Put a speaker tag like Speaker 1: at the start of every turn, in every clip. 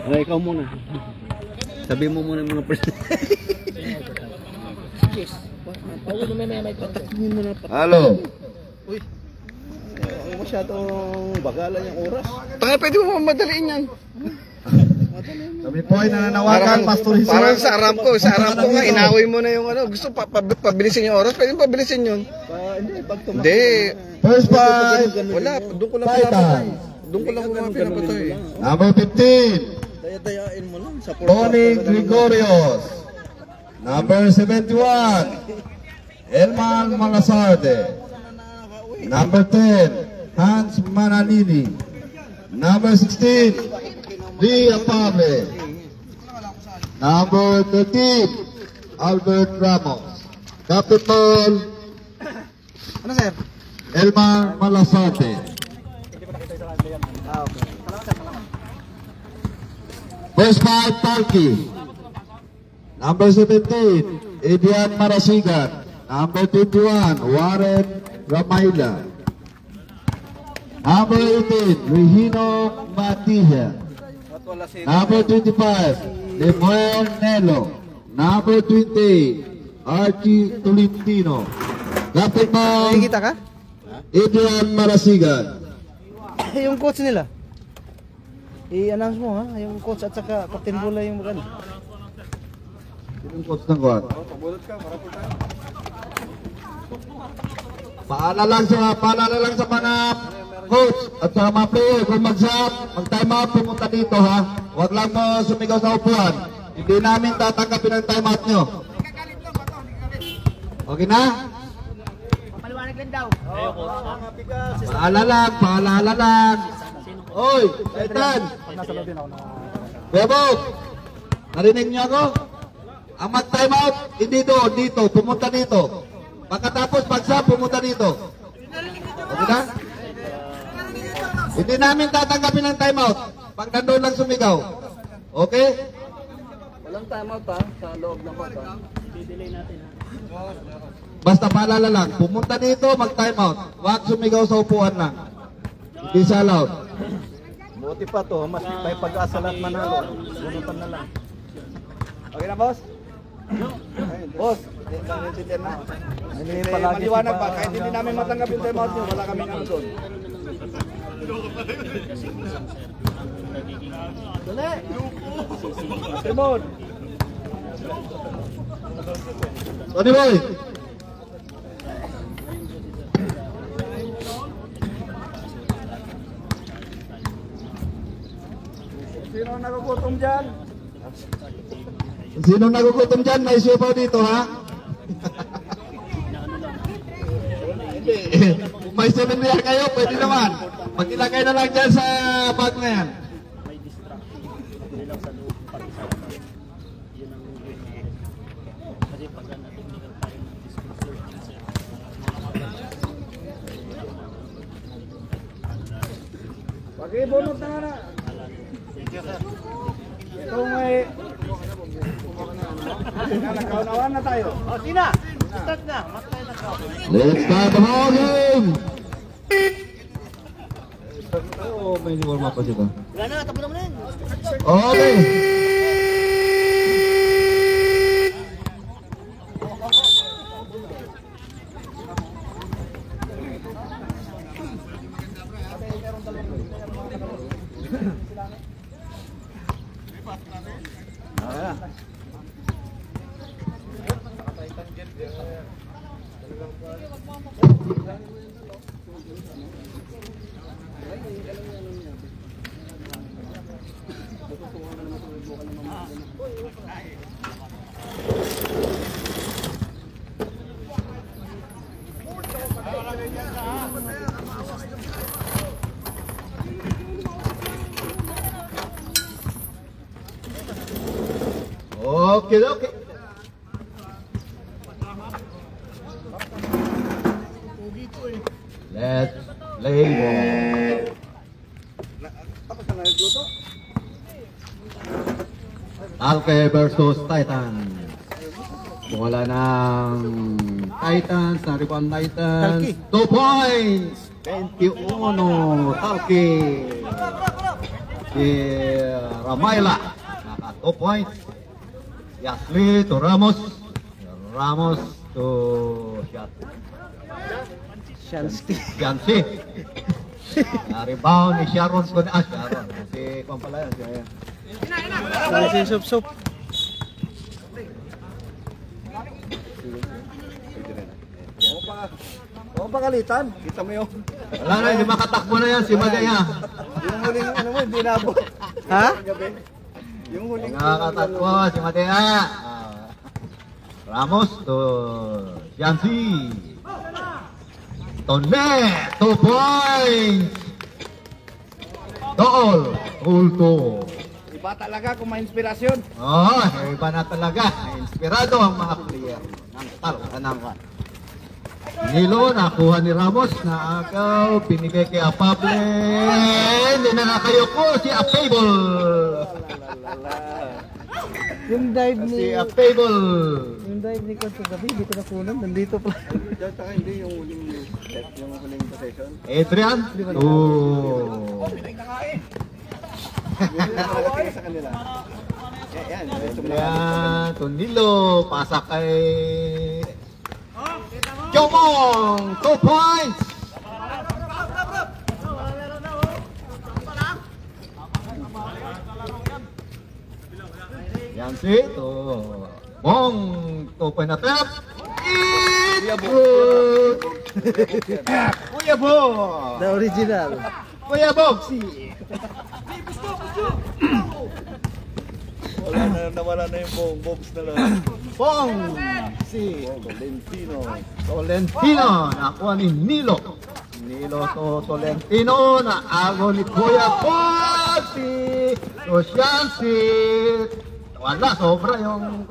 Speaker 1: Okay, ikaw muna. Sabi mo muna mga person. Patakmin mo na.
Speaker 2: Halo.
Speaker 1: Uy. Masyadong bagalan yung oras.
Speaker 3: Taka, pwede mo madaliin yan.
Speaker 2: Kami po ay nananawagan, Pastor Hiso.
Speaker 3: Parang sa Aramco nga, inaway mo na yung ano. Gusto pabilisin yung oras, pwede pabilisin yun.
Speaker 1: Hindi, pag tumakbo.
Speaker 3: Hindi.
Speaker 2: First five.
Speaker 3: Wala, doon ko lang
Speaker 2: Titan.
Speaker 3: Doon ko lang pinapatoy.
Speaker 2: Number 15.
Speaker 1: Daya-dayain mo lang. Sa
Speaker 2: Tony Gregorios. Number 71. Elman Malasarde. Number 10. Hans Manalini. Number 16. Lee Apable. Number 13. Albert Ramos. Captain Paul.
Speaker 3: Ano sir?
Speaker 2: Elman Malasarte. First five, Talki. Number 17, Edian Marasigan. Number 21, Warren Ramayla. Number 18, Regino Matija. Number 25, Lemuel Nelo. Number 20, Archie Tolentino. Captain Paul.
Speaker 3: Nakikita ka?
Speaker 2: Edian Marasigan.
Speaker 3: Yung coach nila. I-announce mo ha, yung coach at saka Captain Bola yung magano.
Speaker 2: Yung coach ng kuwan. Paalala lang sa mga coach at sa mga player kung mag-time out, pumunta dito ha. Huwag lang mo sumigaw sa upuan. Hindi namin tatanggapin ang time out nyo. Okay na? Paalala lang. Oy, Titan. Bebok, narinig niyo ako? Ang mag-time out, hindi doon, dito, pumunta dito. Pagkatapos mag-sub, pumunta dito. Okay na? Hindi namin tatanggapin ang time out. Pag nandun lang sumigaw. Okay?
Speaker 1: Walang time out ha, sa loob ng kota. I-delay natin ha.
Speaker 2: Basta paalala lang, pumunta dito, mag-time out. Huwag sumigaw sa upuan lang. Hindi siya allowed.
Speaker 1: Buti pa to, mas may pag-asa lahat manalo. Bunutan na lang. Okay na, boss? Boss, naiintindihan na. Maliwanag pa, kahit hindi namin matanggap yung time out nyo, wala kaming ano doon. Dali! Simon!
Speaker 2: Tony Boy!
Speaker 1: Sino nagugutom dyan?
Speaker 2: Sino nagugutom dyan? May siupaw dito, ha? Hindi. Kung may souvenir kayo, pwede naman. Mag-ilagay na lang dyan sa bag na yan.
Speaker 1: Pag-ibunot na nga na. Ito may... Nagkaunawan na tayo. O, Sina! Start na.
Speaker 2: Let's start the ball game! Oh, may uniform pa dito.
Speaker 3: Wala na, tapos naman yan.
Speaker 2: Okay. Okay, okay. Let's play ball.
Speaker 1: Tapos na nagluto?
Speaker 2: Alke versus Titan. Bola ng Titans, naripan Titans. 2 points. 21. Alke. Si Ramayla, naka 2 points. Yasli to Ramos. Ramos to
Speaker 3: Shansky.
Speaker 2: Yancy. Rebound ni Sharon. Sharon. Si Pampalaya.
Speaker 3: Si Sup-Sup.
Speaker 1: Oo, pangalitan. Kita mo yung...
Speaker 2: Wala na, hindi makatakbo na yan si Madaya.
Speaker 1: Yung huling ano mo, hindi nabot.
Speaker 3: Ha?
Speaker 1: Gabi. Yung huling...
Speaker 2: Nakakatakbo si Madaya. Ramos to Yancy. Tonne, 2 points. Dool, ulto.
Speaker 1: Iba talaga kung may inspirasyon.
Speaker 2: Oh, iba na talaga. Inspirado ang mga player ng Talcanangan. Nilo, nakuha ni Ramos na agaw, binigay kay Apable. Hindi na nakayo ko si Apable.
Speaker 3: Yung dive ni...
Speaker 2: Si Apable.
Speaker 3: Yung dive ni Coach Gabi, hindi ko nakunan. Nandito pa.
Speaker 1: Saka hindi yung huling set, yung huling possession.
Speaker 2: Adrian. Oh.
Speaker 1: Yung nakagating sa kanila. Yan.
Speaker 2: Ayan, Tonilo, pasa kay Jomong, 2 points. Yancy to Bong, 2 point attempt. It's good. Kuya Bong.
Speaker 3: The original.
Speaker 2: Kuya Boxy.
Speaker 1: Nawala na yung box na lang.
Speaker 2: Bong. Si Tolentino, nakuha ni Nilo. Nilo to Tolentino, na ago ni Kuya Boxy. So Shansi. Wala, sobra yung...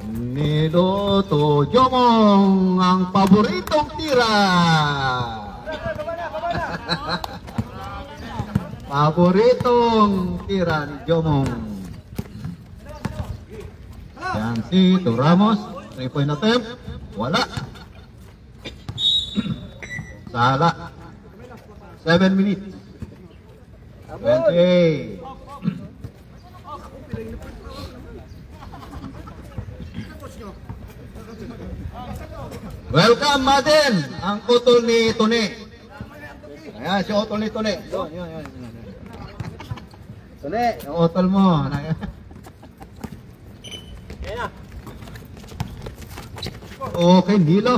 Speaker 2: Nilo to Jomong, ang paboritong tira. Paboritong tira ni Jomong. Yancy to Ramos, 3 point attempt. Wala. Sala. 7 minutes. 20. Welcome, Madden! Ang utol ni Tone. Ayan, si utol ni Tone. Yun. Tone, ang utol mo. Okay, Nilo.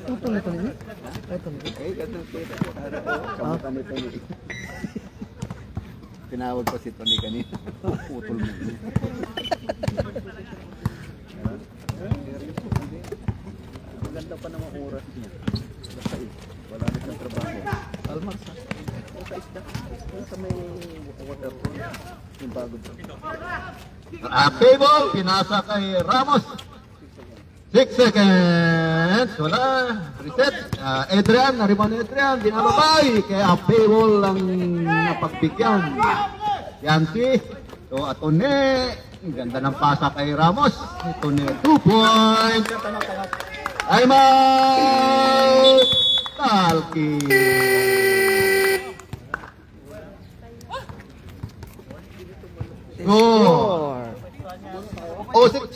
Speaker 3: Tutol ito niya.
Speaker 1: Kamutan nito ni... Tinawag pa si Tony kanina. Putol mo. Maganda pa naman oras niya. Basta wala na siyang trabaho. Almar sa isda. Sa may water pool. Yung bago pa.
Speaker 2: Table, pinasa kay Ramos. 6 seconds. Wala. Reset. Adrian, nariban ni Adrian. Binababay. Kaya Table ang napagbigyan. Yancy. So, Atone. Ang ganda ng pasa kay Ramos. Atone, 2 points. Time out. Talki. Score. 06.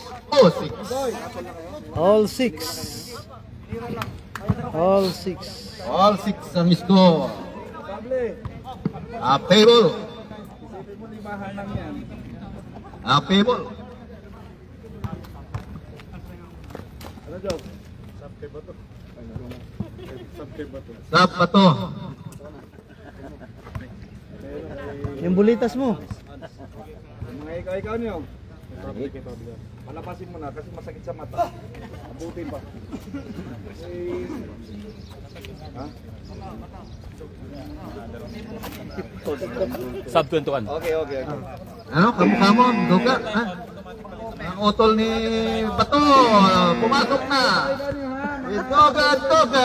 Speaker 3: All 6. All 6.
Speaker 2: All 6 ang score. Table. Table.
Speaker 1: Ano daw?
Speaker 2: Sab pa to.
Speaker 3: Yung bulitas mo.
Speaker 1: Mga ikaw niyo. Palapasin mo na kasi masakit sa mata. Abutin pa. Ha?
Speaker 4: Sub 21.
Speaker 1: Okay.
Speaker 2: Ano? Kamukha mo? Duga? Ha? Ang utol ni Bato. Pumasok na. Duga.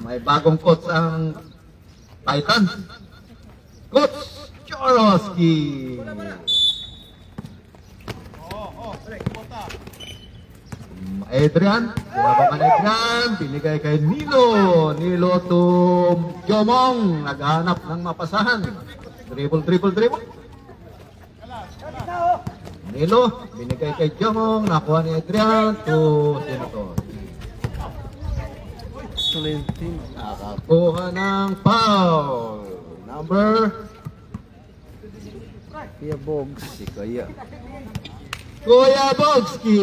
Speaker 2: may bagong coach ang Titans. Coach Chorowski. Adrian, binabakan Adrian, binigay kay Nilo. Nilo to Jomong, naghahanap ng mapasahan. Dribble. Nilo, binigay kay Jomong, nakuha ni Adrian to Senator.
Speaker 3: Tolentino.
Speaker 2: Nakakuha ng foul. Number
Speaker 3: Kuya Bogs.
Speaker 1: Si Kuya.
Speaker 2: Kuya Bogski.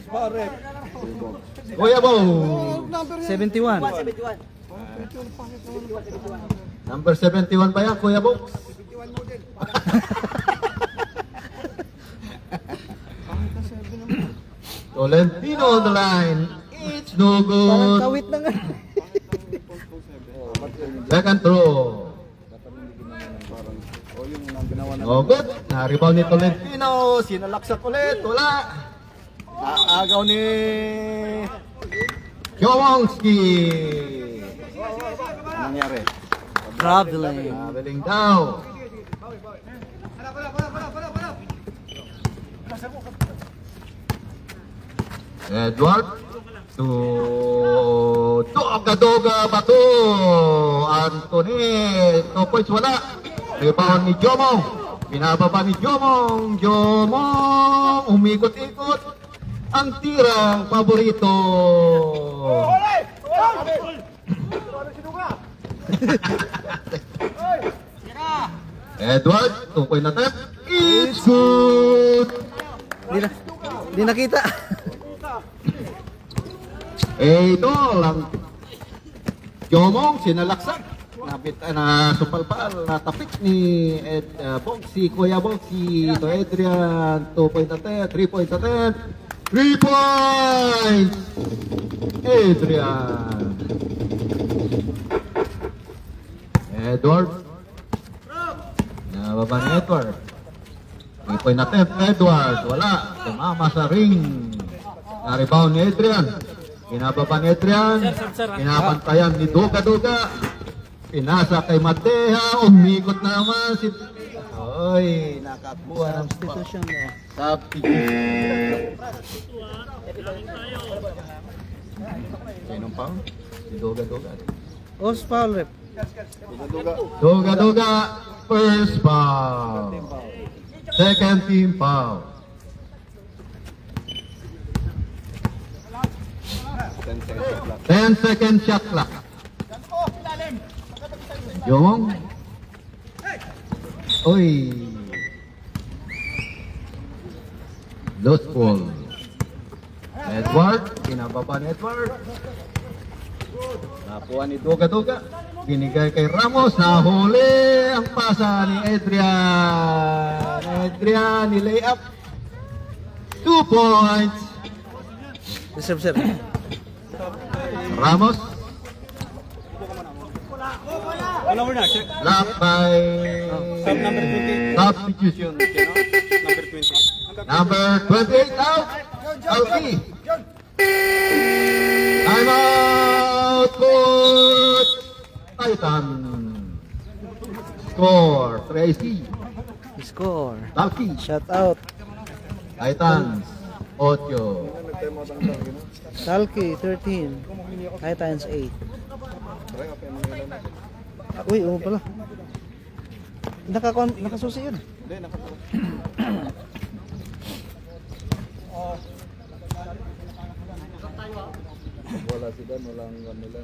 Speaker 1: Pare.
Speaker 2: Kuya Bog.
Speaker 3: 71.
Speaker 2: Number 71 ba yan, Kuya Bog? Tolentino on the line. It's no
Speaker 3: Parang
Speaker 2: good.
Speaker 3: kawit na nga.
Speaker 2: Second throw.
Speaker 1: O yung ginawa na.
Speaker 2: No good. Na-rebound ni Tolentino. Sinalaksak ulit. Wala.
Speaker 1: Agaw ni
Speaker 2: Jomongski.
Speaker 1: Anong nangyari?
Speaker 3: Traveling.
Speaker 2: Traveling down. Edward to Doga Bato. Anthony, 2 points wala. Rebound ni Jomong. Binababa ni Jomong. Jomong, umikot-ikot. Ang tirang paborito. Edward, 2 point attempt. It's good.
Speaker 3: Di nakita.
Speaker 2: Ito lang. Jomong, sinalaksak. Na supalpal, natapik ni Bogsy, Kuya Bogsy. Ito Adrian, 2 point attempt, 3 points attempt. 3 points! Adrian. Edward. Nababa ni Edward. 3 point attempt, Edward. Wala. Tumama sa ring. Na-rebound ni Adrian. Pinababa ni Adrian. Pinapantayan ni Doga. Pinasa kay Mateha. Umikot naman si... Oy, nakakuha ng
Speaker 3: Substitution na.
Speaker 2: substitution. Sinong pa? Si Doga.
Speaker 3: Os foul rep.
Speaker 2: Doga, first foul. Second team foul. 10 second shot clock. Jomong. Oy. Lost ball. Edward, pinababa ni Edward. Nakuha ni Doga. Binigay kay Ramos. Nahuli ang pasa ni Adrian. Adrian, ni-lay up. 2 points.
Speaker 3: Reserve, sir.
Speaker 2: Ramos. Blocked by substitution. Number 28 out. Alki. Time out. Coach Titan. Score. Tracy.
Speaker 3: Score.
Speaker 2: Alki.
Speaker 3: Shut out.
Speaker 2: Titans. 8.
Speaker 3: Talki, 13. Titans, 8. Uy, oo pala. Nakasusi yun.
Speaker 1: Hindi, nakatulog. Wala si Dan, walang nila.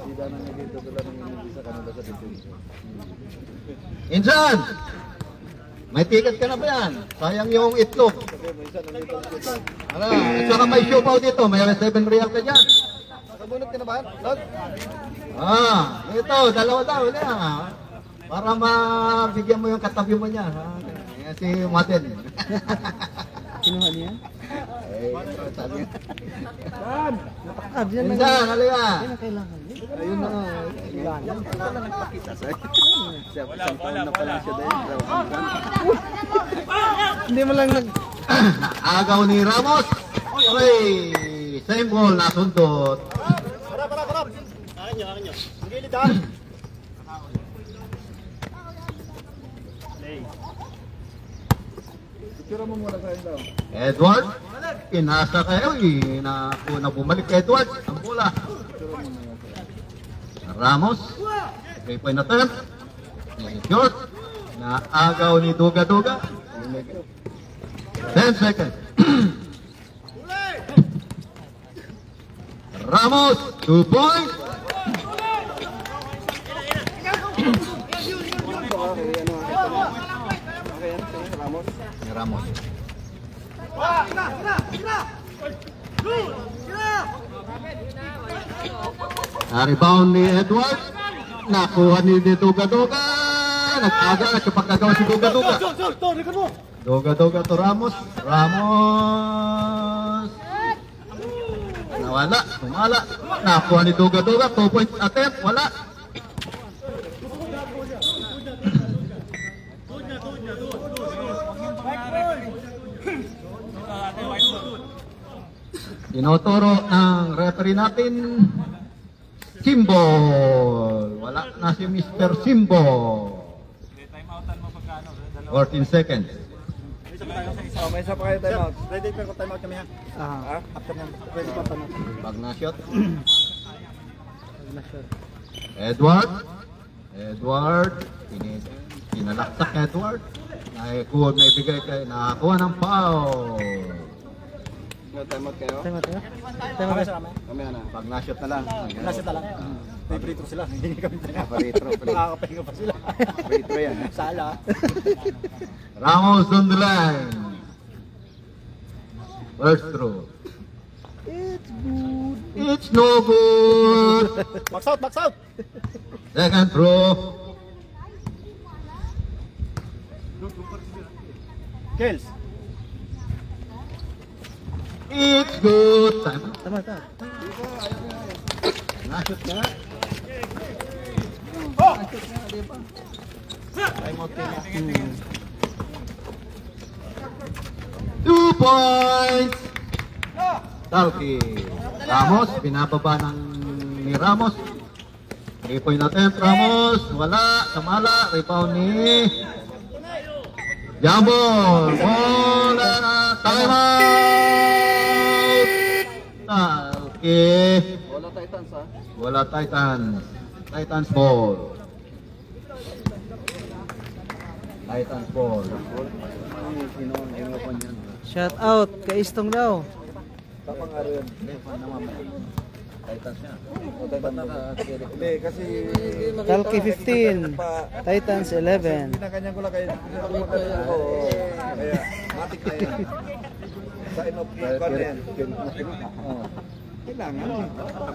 Speaker 1: Si Dan ang naging dala ng energy sa kanila sa dito.
Speaker 2: Insan! May ticket ka na ba yan? Sayang yung itlog. Ano? At saka may siopaw dito. May 7 real ka dyan.
Speaker 1: Nakabunot ka na ba? Lord?
Speaker 2: Ito, dalawa daw. Para mabigyan mo yung katabi mo niya. Yan si Martin.
Speaker 3: Kinuha niya?
Speaker 2: Sabi niya.
Speaker 3: Ah, diyan na.
Speaker 2: Insan, halika.
Speaker 3: Yan ang kailangan.
Speaker 1: Ayun na. Kailangan. Wala nagpakita sa'yo. Siya, isang taon na pala siya dahil.
Speaker 3: Hindi mo lang
Speaker 2: Agaw ni Ramos. Okay. Same ball, nasundot.
Speaker 4: Akin nyo. Gilid ha.
Speaker 1: Picture mo muna kayo daw.
Speaker 2: Edward. Pinasa kayo. Na bumalik Edward. Ang bola. Ramos. 3-point attempt. Short. Naagaw ni Duga-Duga. 10 seconds. Ramos, 2 points. Ramos. Na-rebound ni Edward. Nakuha ni Duga-Duga. Nag-aga sa pagkagawa si Duga-Duga. Duga-Duga to Ramos. Ramos. Nawala. Tumala. Nakuha ni Duga-Duga. 2-point attempt. Wala. Tinuturo ng referee natin Symbol. Wala na si Mr. Symbol. 14 seconds.
Speaker 1: May isa pa kayo time out.
Speaker 4: Ready pa ko time out kami ha.
Speaker 3: Ah,
Speaker 4: After nyan. Ready pa tanong.
Speaker 2: Pag na-shot.
Speaker 3: na-shot.
Speaker 2: Edward. Pinalaksak Edward. Naibigay kay nakakuha ng foul.
Speaker 1: Time out kayo.
Speaker 3: Time out.
Speaker 1: Kami na.
Speaker 2: Pag na-shot na lang.
Speaker 4: Nasa talang. May free throw sila. Hindi kami tayo.
Speaker 1: Paritro.
Speaker 4: Nakakapahinga pa sila.
Speaker 1: Paritro yan.
Speaker 4: Sala.
Speaker 2: Ramos on the line. First throw.
Speaker 3: It's good.
Speaker 2: It's no good.
Speaker 4: Box out.
Speaker 2: Second throw.
Speaker 4: Kills.
Speaker 2: It's good. Time.
Speaker 3: Tama.
Speaker 2: Na-shot na.
Speaker 1: Time out kayo.
Speaker 2: 2 points. Talki. Ramos, pinababa ni Ramos. 3-point attempt, Ramos. Wala, samala. Rebound ni Jambol. Bola, time out. Talki.
Speaker 1: Wala Titans ha.
Speaker 2: Wala Titans. Titans ball. Titans ball.
Speaker 1: Sino ang pa niyan?
Speaker 3: Shout out kay Istong daw.
Speaker 1: Tapang araw yan.
Speaker 2: Hindi, naman. Titans niya.
Speaker 1: O Titans na. Hindi, kasi...
Speaker 3: Talki 15. Titans 11.
Speaker 1: Pinakanyan ko lang kayo. Oo. Kaya, matik na yan. Sign of the yan. Oo.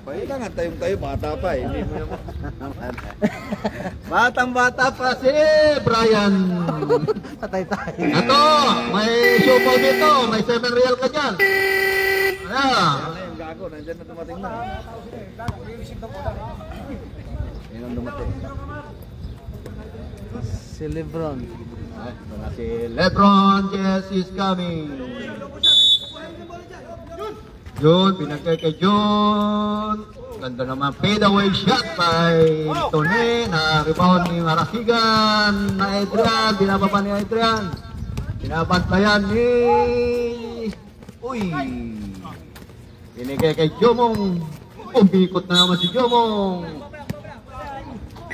Speaker 1: Kailangan tayo bata pa eh. Hindi mo naman.
Speaker 2: Batang bata pa si Brian.
Speaker 3: Patay tayo.
Speaker 2: Ito, may show dito. May 7 real ka dyan. Ayan.
Speaker 1: Yung gago, nandiyan na dumating na. Yan ang dumating.
Speaker 3: Si Lebron.
Speaker 2: Ay, wala si Lebron. Yes, is coming. Jun, pinagkay kay Jun. Ganda naman fade away shot by Tony. Na rebound ni Marasigan. Na Adrian, binababa ni Adrian. Binabantayan ni... Uy! Pinigay kay Jomong. Umikot na naman si Jomong.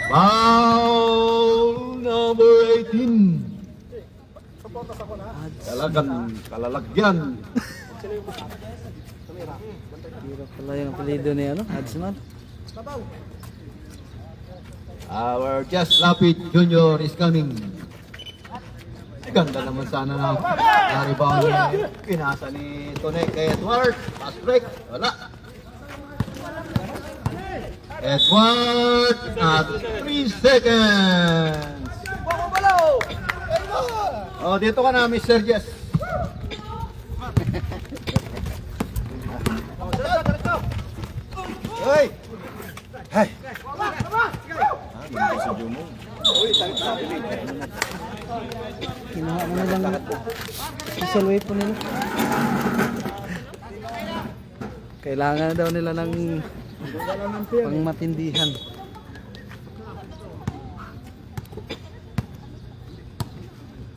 Speaker 2: Foul number 18. Talagang kalalagyan.
Speaker 3: Hirap pala yung apelido ni Adsman.
Speaker 2: Our Just Lapid Junior is coming. Ganda naman sana na rebound niya. Pinasa ni Tony kay Edward. Pass break. Wala. Edward at 3 seconds. Oh, dito ka na, Mr. Jess.
Speaker 1: Hoy! Hay!
Speaker 3: Kinuha mo na lang. Special weapon nila. Kailangan daw nila ng pangmatindihan.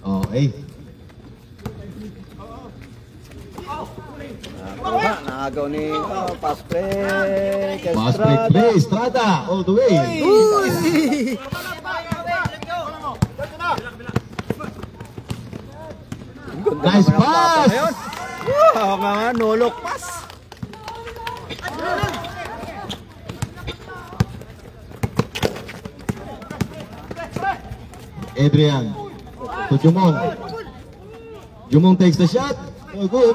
Speaker 2: Okay.
Speaker 1: Nakagaw ni pass break.
Speaker 2: Pass break play, Estrada, all the way.
Speaker 3: Uy!
Speaker 2: Nice pass.
Speaker 1: Wow, mga nolok pass.
Speaker 2: Adrian to Jumong. Jumong takes the shot. Oh, good.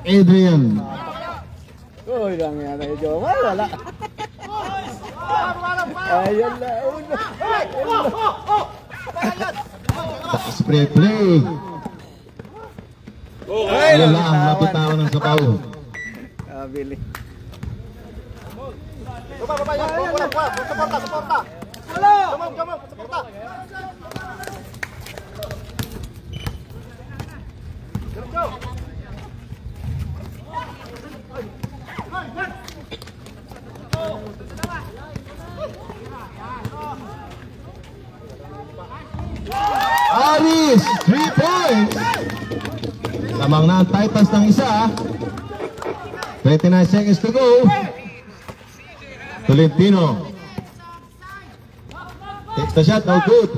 Speaker 2: Adrian.
Speaker 1: Uy, lang yan ay Jomar, wala. Ayun na, una.
Speaker 2: Pass break play. Ayun lang, napitawan ng sabaw.
Speaker 1: Bili.
Speaker 2: Aris, 3 points. Lamang na ang Titans ng isa. 29 seconds to go. Tolentino takes the shot, no good.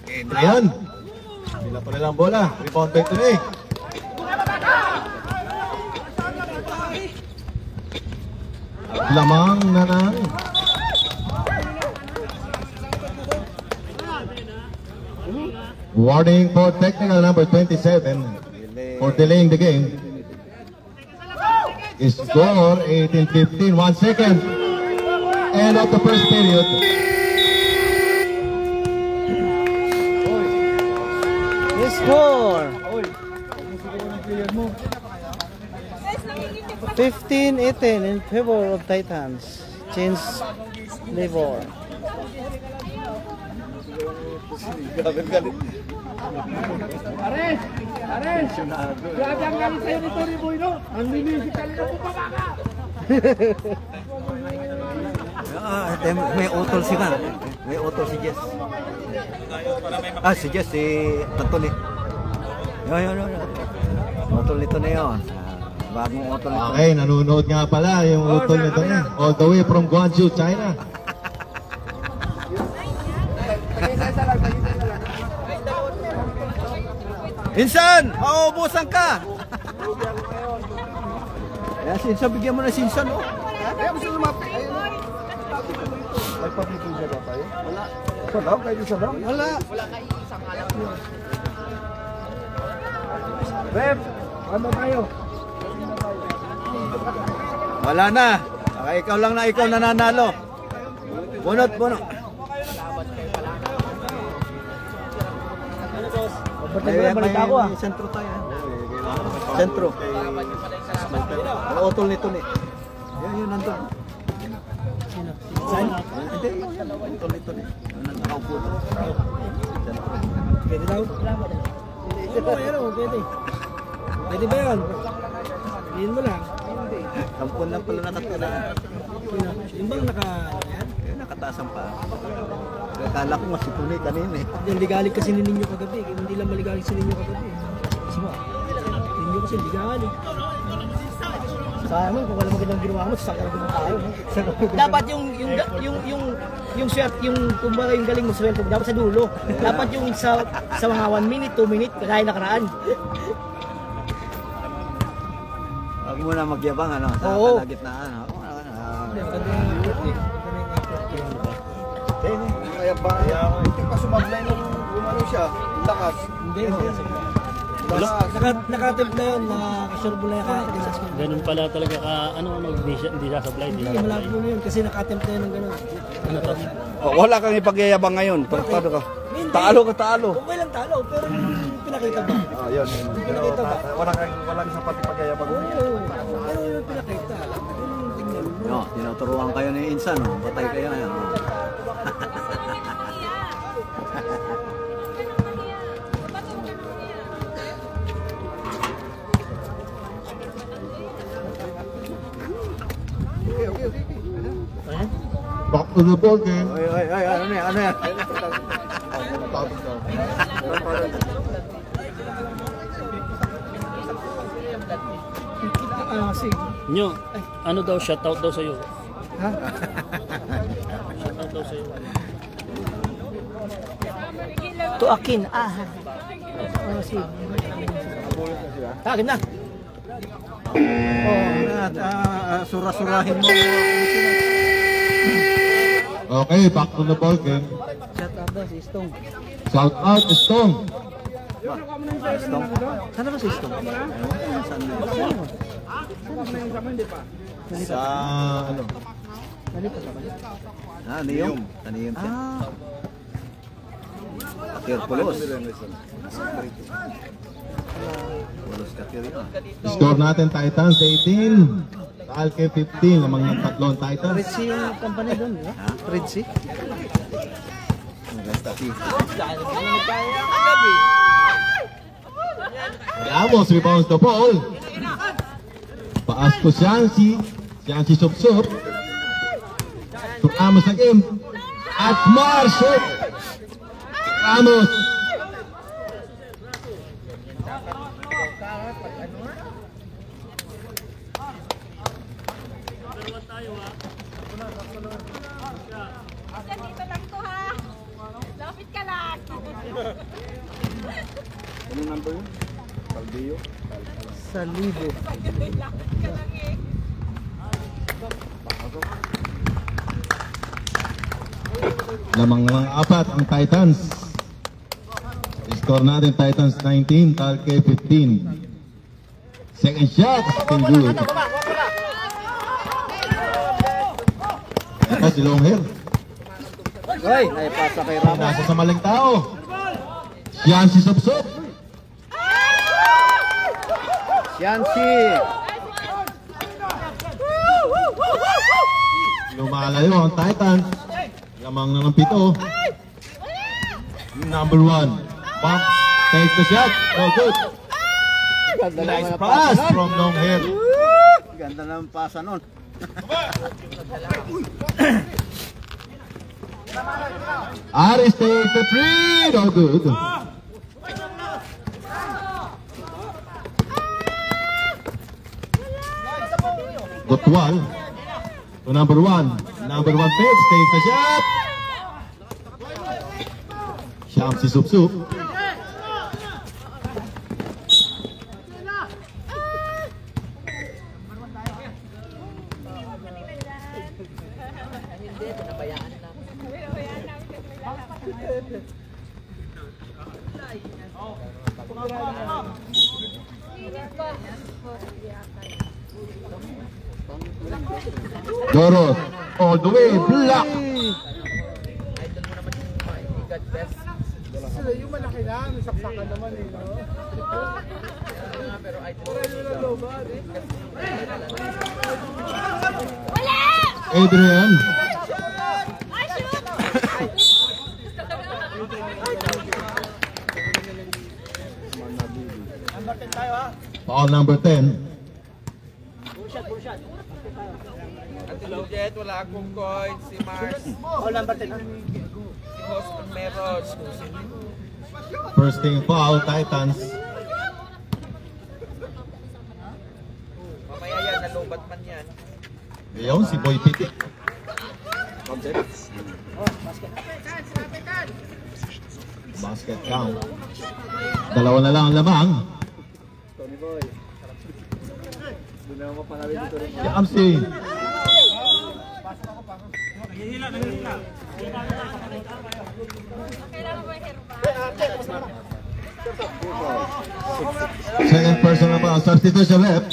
Speaker 2: Adrian, bila pa nilang bola. Rebound back to Nick. Lamang na ng warning for technical number 27 for delaying the game. Score 18-15, 1 second. End of the first period.
Speaker 3: The score 15-18 in favor of Titans. Change labor.
Speaker 1: Galit-galit.
Speaker 5: Ares! Grabe ang galit sa'yo ni Tony Boy, no? Ang minisikal na po pabaka!
Speaker 1: May utol si kan. May utol si Jess. Si Jess, si Tantuli. Yun. Utol nito na yun. Bagong utol nito.
Speaker 2: Okay, nanonood nga pala yung utol nito niya. All the way from Guangzhou, China.
Speaker 1: Insan! Mauubusan ka! Kaya Sinsan, bigyan mo na Sinsan, oh. Kaya gusto lumapit. Nagpapito siya ba tayo? Wala. Isa lang? Kahit isa lang? Wala. Wala kayo isang alam. Ref, ano tayo? Wala na. Ikaw lang na ikaw nananalo. Bunot. May sentro tayo. Sentro. Ang utol nito ni. Yun nandun. Saan? Hindi. Utol nito ni. Nakaupo.
Speaker 3: Pwede daw? Pwede. Pwede ba yun? Piliin mo lang.
Speaker 1: Kampon lang pala nakatira.
Speaker 3: Yung bang
Speaker 1: Nakataas ang paa. Akala ko masipuni kanina eh.
Speaker 3: yung ligalig kasi ninyo kagabi. Hindi lang maligalig si ninyo kagabi. Kasi mo, ninyo kasi ligalig. Sayang mo, kung walang magandang ginawa mo, sasakal ko tayo. Dapat yung swerte, yung kumbaga yung galing mo swerte, dapat sa dulo. Dapat yung sa mga 1 minute, 2 minute, kagaya nakaraan.
Speaker 1: Huwag mo na magyabang ano, sa kalagitnaan. Kaya ba? Hindi pa sumablay nung umano siya. Lakas.
Speaker 3: Hindi. Nakatempt na yun, nakasurbo na yung
Speaker 6: Ganun pala talaga ka, hindi sasablay.
Speaker 3: Hindi, malabo na yun kasi nakatempt na yun ng gano'n.
Speaker 6: Ano to?
Speaker 1: Wala kang ipagyayabang ngayon. Tado ka. Talo.
Speaker 3: Okay lang talo, pero pinakita ba?
Speaker 1: Yun.
Speaker 3: Pinakita ba?
Speaker 1: Walang sapat ipagyayabang.
Speaker 3: Oo, pero yung pinakita.
Speaker 1: No, tinuturuan kayo ni Insan, no? Patay kayo ngayon. No?
Speaker 3: Ayan.
Speaker 2: Back to the ball game.
Speaker 1: Oy, ano yan? Ano yan?
Speaker 3: Kasi,
Speaker 6: Nyo, ano daw, shoutout daw sa'yo.
Speaker 3: ha?
Speaker 6: Shoutout daw sa'yo.
Speaker 3: To akin, kasi. Akin na.
Speaker 1: Sura-surahin mo.
Speaker 2: Okay, back to the ball game.
Speaker 3: Shout out daw si Stong.
Speaker 2: Shout out Stong.
Speaker 3: Sana ba si Stong?
Speaker 2: Sa ano?
Speaker 3: Nalipat na ba?
Speaker 1: Niyong. Niyong siya. Pulos. Pulos Kakir yun.
Speaker 2: Score natin Titans 18. Talke 15. Lamang ng tatlong Titans.
Speaker 3: Ritzy yung company doon, di ba? Ritzy?
Speaker 2: Ramos rebounds the ball. Paas to Shansi. Shansi sup-sup. To Ramos again. At Marshall. Ramos.
Speaker 7: Dito lang to ha. Lapit ka lang.
Speaker 4: Anong number yun? Palbio?
Speaker 3: Sa libo.
Speaker 7: Lapit ka lang eh.
Speaker 2: Lamang ng apat ang Titans. Score natin Titans 19. Talke 15. Second shot. Still good. Ito si Longhair.
Speaker 1: Hoy, naipasa kay Ramos.
Speaker 2: Nasa sa maling tao. Yan si Sup-Sup.
Speaker 1: Shansi.
Speaker 2: Lumalayo ang Titans. Lamang na ng pito. Number 1. Bump. Takes the shot. No good. Nice pass from Longhair.
Speaker 1: Ganda ng pasa nun.
Speaker 2: Aris takes the three. No good. Gotwal. To number 1. Number 1 takes the shot. Siyam si Sup-Sup. Doros all the way, block.
Speaker 5: Yung malaki na, may saksakan naman eh, no?
Speaker 2: Adrian.
Speaker 7: Ay, shoot!
Speaker 2: Foul number 10.
Speaker 5: Ate Lujet, wala akong coin. Si Mars,
Speaker 3: All number 10.
Speaker 5: si Houston meron.
Speaker 2: First team foul, Titans.
Speaker 5: Mamaya yan, nalubat man yan.
Speaker 2: Ngayon si Boy Pitik. Basket count. Dalawa na lang ang lamang.
Speaker 1: Tony Boy. Doon na mo pangalan dito rin.
Speaker 2: Si Amsi. Second person na ba? Substitution left.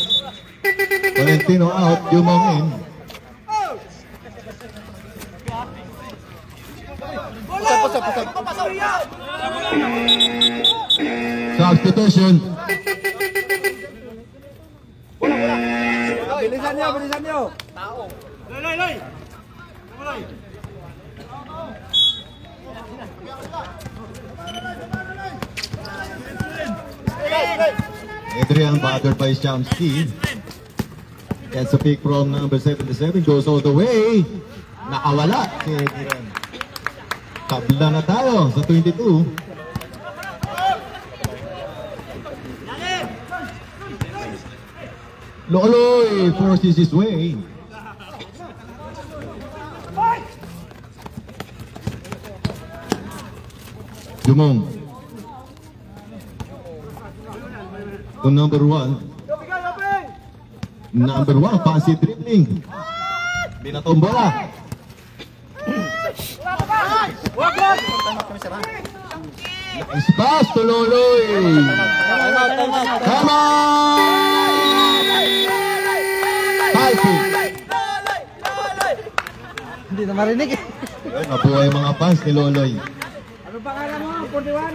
Speaker 2: Valentino out. Yumong in. Substitution.
Speaker 1: Bilisan nyo, bilisan nyo.
Speaker 2: Adrian bothered by Shamsi. Gets a pick from number 77. Goes all the way. Nakawala si Adrian. Tabla na tayo sa 22. Loloy forces his way. Jumong. To number 1. Number 1, fancy dribbling. Binatong bola. Nice pass to Loloy. Come on! Fighting.
Speaker 3: Hindi na marinig eh.
Speaker 2: Mabuhay ang mga fans ni Loloy.
Speaker 5: Ano pangalan mo? 41?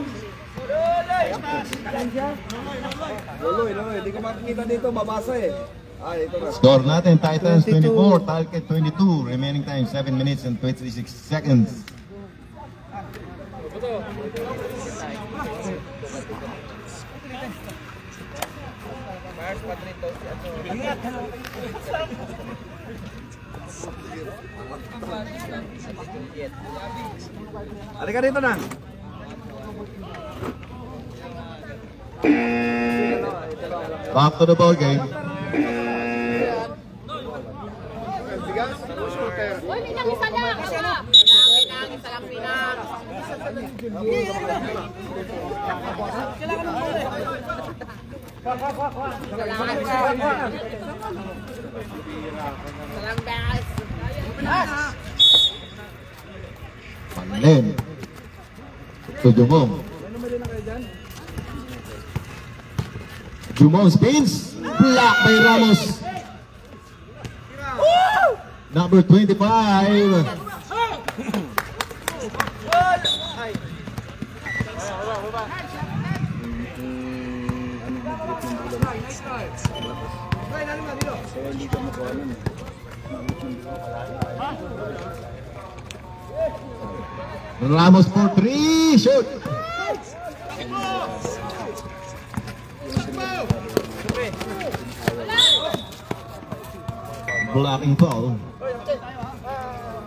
Speaker 1: Loloy, hindi ko makikita dito, mabasa eh. Ito na.
Speaker 2: Score natin, Titans 24, Talcott 22. Remaining time 7 minutes and 26 seconds.
Speaker 1: Halika dito na.
Speaker 2: Back to the ball game.
Speaker 7: Uy, Pinang, isa lang. Isa lang, Pinang.
Speaker 2: Panlin. To Jumong. Jumong spins. Block by Ramos. Number 25. Ramos for 3. Shoot. Blocking foul.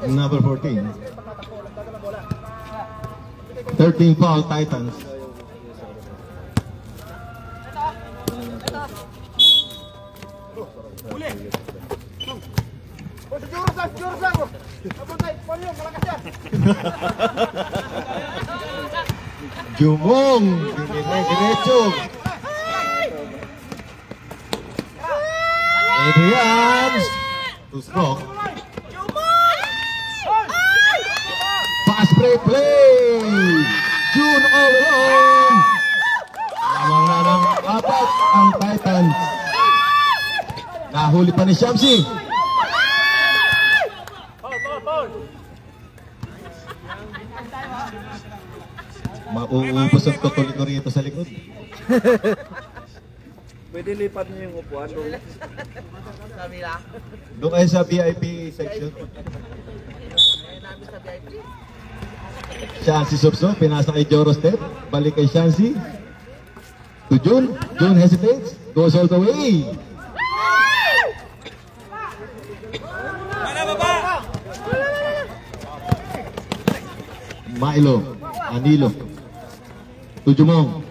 Speaker 2: Number 14. 13 foul Titans. Jumong, diretso. Adrian, to stroke. Fast break play. June Overon. Lamang na ng 4 ang Titans. Nahuli pa ni Shamsi. Mauubos ang tutuloy rito sa likod.
Speaker 1: Pwede lipat niyo yung upuan doon.
Speaker 2: Doon kayo sa VIP section. Shansi Subso, pinasa kay Joro Step. Balik kay Shansi. To June. June hesitates. Goes all the way. Milo. Anilo. To Jumong.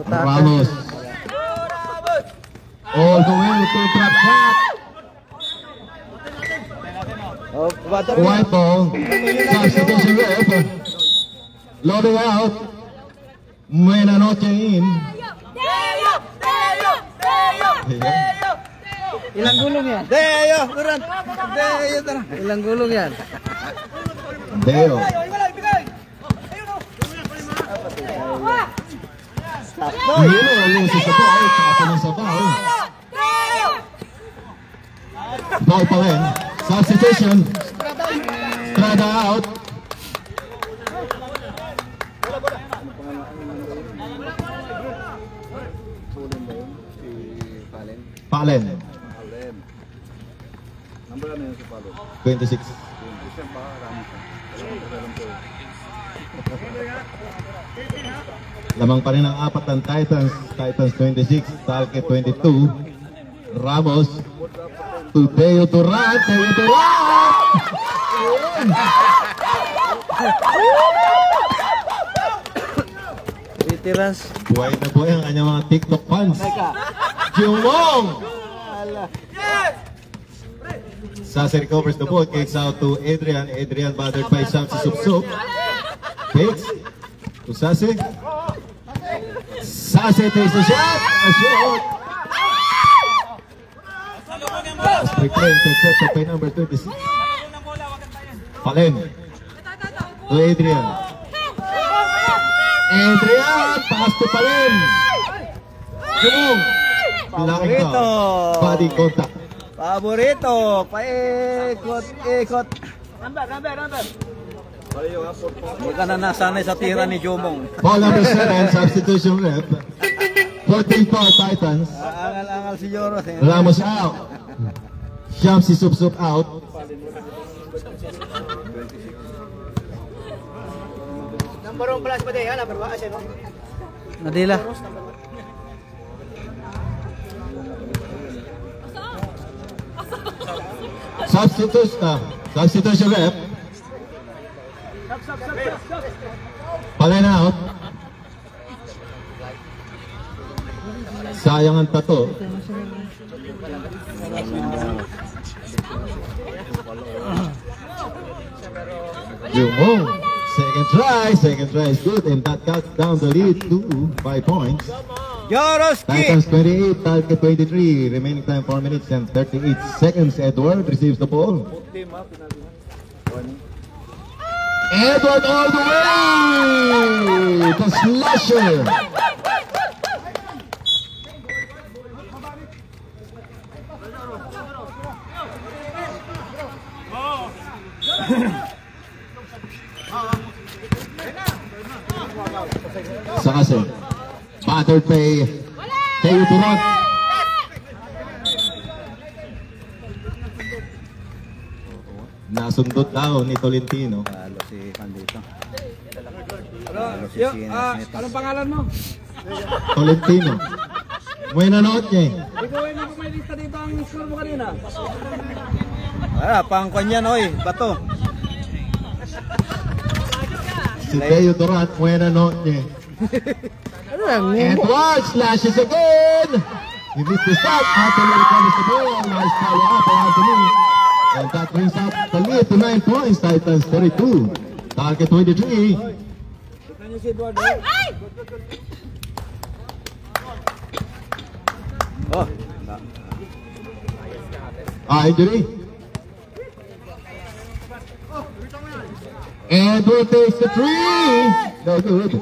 Speaker 2: Ramos. All the way to trap shot. White ball. Substitution rep. Loading out. Buena noche in.
Speaker 3: Ilang gulong yan?
Speaker 1: Deyo, Duran. Deyo, tara.
Speaker 3: Ilang gulong yan?
Speaker 2: Deo. Hilo, loses the ball. Kaso ng sabaw. Ball pa rin. Substitution. Strada out. Palen.
Speaker 4: Alem. Number ano yun sa palo?
Speaker 2: 26.
Speaker 4: Isa pa, rami siya. Alam ko.
Speaker 2: Lamang pa rin ang apat ng Titans. Titans 26, Talke 22. Ramos. Teo Duran. Teo Duran!
Speaker 1: Veterans.
Speaker 2: Buhay na buhay ang kanyang mga TikTok fans. Jumong! Sase recovers the ball, kicks out to Adrian. Adrian bothered by Shamsi Supsup. Takes to Sase. Sase takes a shot. A shot. Replay intercepted by number 26. Palen. To Adrian. Adrian, pass to Palen. Jumong.
Speaker 1: Paborito.
Speaker 2: Body contact.
Speaker 1: Paborito. Paikot-ikot.
Speaker 3: Number.
Speaker 1: Hindi ka na nasanay sa tira ni Jomong.
Speaker 2: Ball number 7, substitution rep. 14-4 Titans.
Speaker 1: Angal-angal si Joros.
Speaker 2: Ramos out. Shamsi Supsup out.
Speaker 3: Number 1 plus pa din, number 1 kasi no.
Speaker 1: Nadila.
Speaker 2: Substitution rep. Palen out. Sayang ang tato. Jumong. Second try is good, and that cuts down the lead to 5 points.
Speaker 1: Joroski.
Speaker 2: Titans 28, Talke 23. Remaining time 4 minutes and 38 seconds. Edward receives the ball. Edward all the way! The slasher! Sase. Battered by Teo Duran. Nasundot daw ni Tolentino.
Speaker 1: Halo si Pandito. Halo si Sinas.
Speaker 5: Anong pangalan mo?
Speaker 2: Tolentino. Buena noche.
Speaker 5: Ikaw ay hindi ko may lista dito ang score mo kanina.
Speaker 1: Pangkwan yan, oy. Bato.
Speaker 2: Si Teo Duran. Buena noche. Edward slashes again. He missed the shot. Anthony recovers the ball. Nice follow up by Anthony. And that brings up the lead to 9 points. Titans 32. Target 23.
Speaker 1: Oh.
Speaker 2: Injury. Edward takes the three. No good.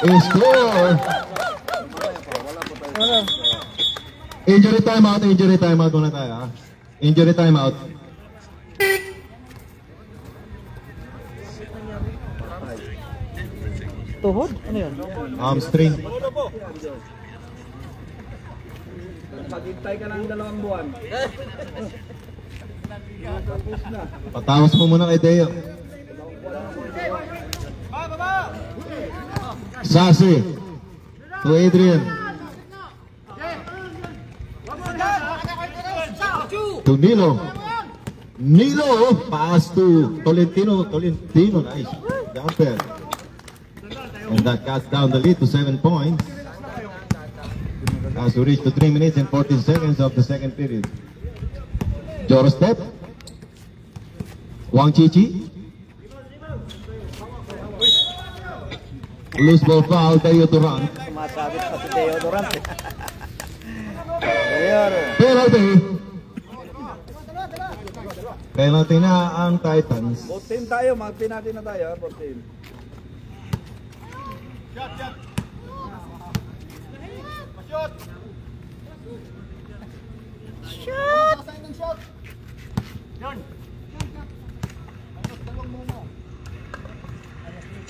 Speaker 2: Score. Injury timeout muna tayo. Ha? Injury timeout.
Speaker 3: Tuhod? Ano yun?
Speaker 2: Hamstring.
Speaker 5: Maghintay ka ng 2 buwan.
Speaker 2: Patawas mo muna kay Teo. Sase. To Adrian. To Nilo. Nilo. Pass to Tolentino. Nice. Jumper. And that cuts down the lead to 7 points. As we reach to 3 minutes and 14 seconds of the second period. Joro step. Wang Chichi. Loose ball foul, Teo Duran.
Speaker 1: Masabit pa si Teo Duran. Ayan.
Speaker 2: Penalty. Penalty na ang Titans.
Speaker 4: 14 tayo, mag-penalty na tayo, 14.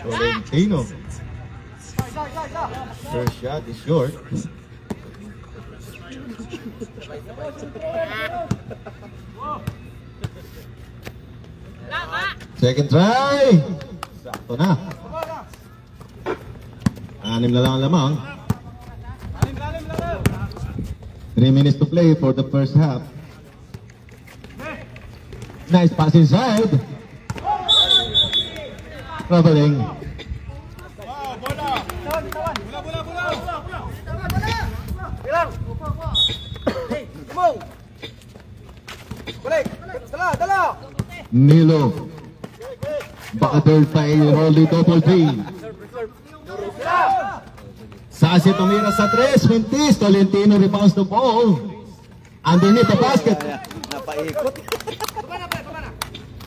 Speaker 2: Tolentino. First shot is short. Second try. Sakto na. 6 na lang ang lamang. 3 minutes to play for the first half. Nice pass inside. Traveling. Nilo. Backdoor by Rolly Double D. Sasi tumira sa 3. Mintis. Tolentino rebounds the ball. Underneath the basket.
Speaker 1: Napaikot.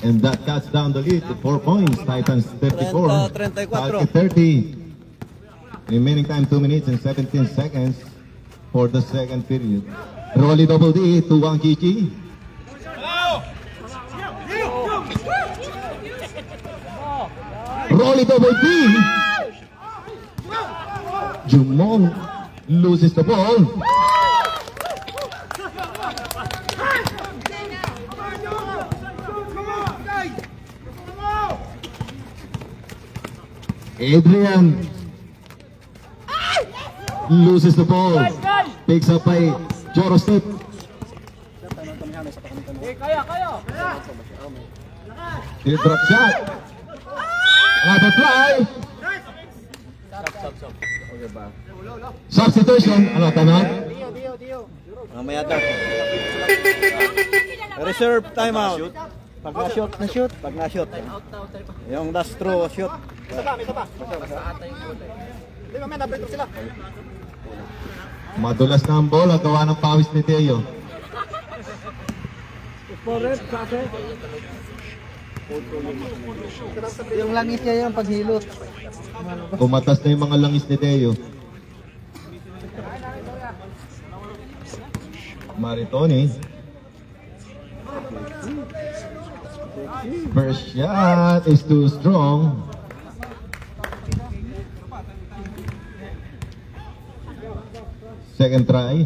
Speaker 2: And that cuts down the lead to 4 points. Titans 34.
Speaker 1: 34.
Speaker 2: Falcon 30. Remaining time 2 minutes and 17 seconds for the second period. Rolly Double D to Wang Chichi. Rolly Double D. Jumong loses the ball. Adrian loses the ball. Picks up by Jorostet. Still drop shot. Another try. Substitution. Ano tanong?
Speaker 1: Mamaya daw. Reserve timeout. Pag na-shoot, na-shoot. Pag na-shoot. Yung last throw, shoot.
Speaker 2: Madulas na ang bola. Gawa ng pawis ni Teo.
Speaker 3: Yung langis niya yung paghilot.
Speaker 2: Kumatas na yung mga langis ni Teo. Maritoni. First shot is too strong. Second try.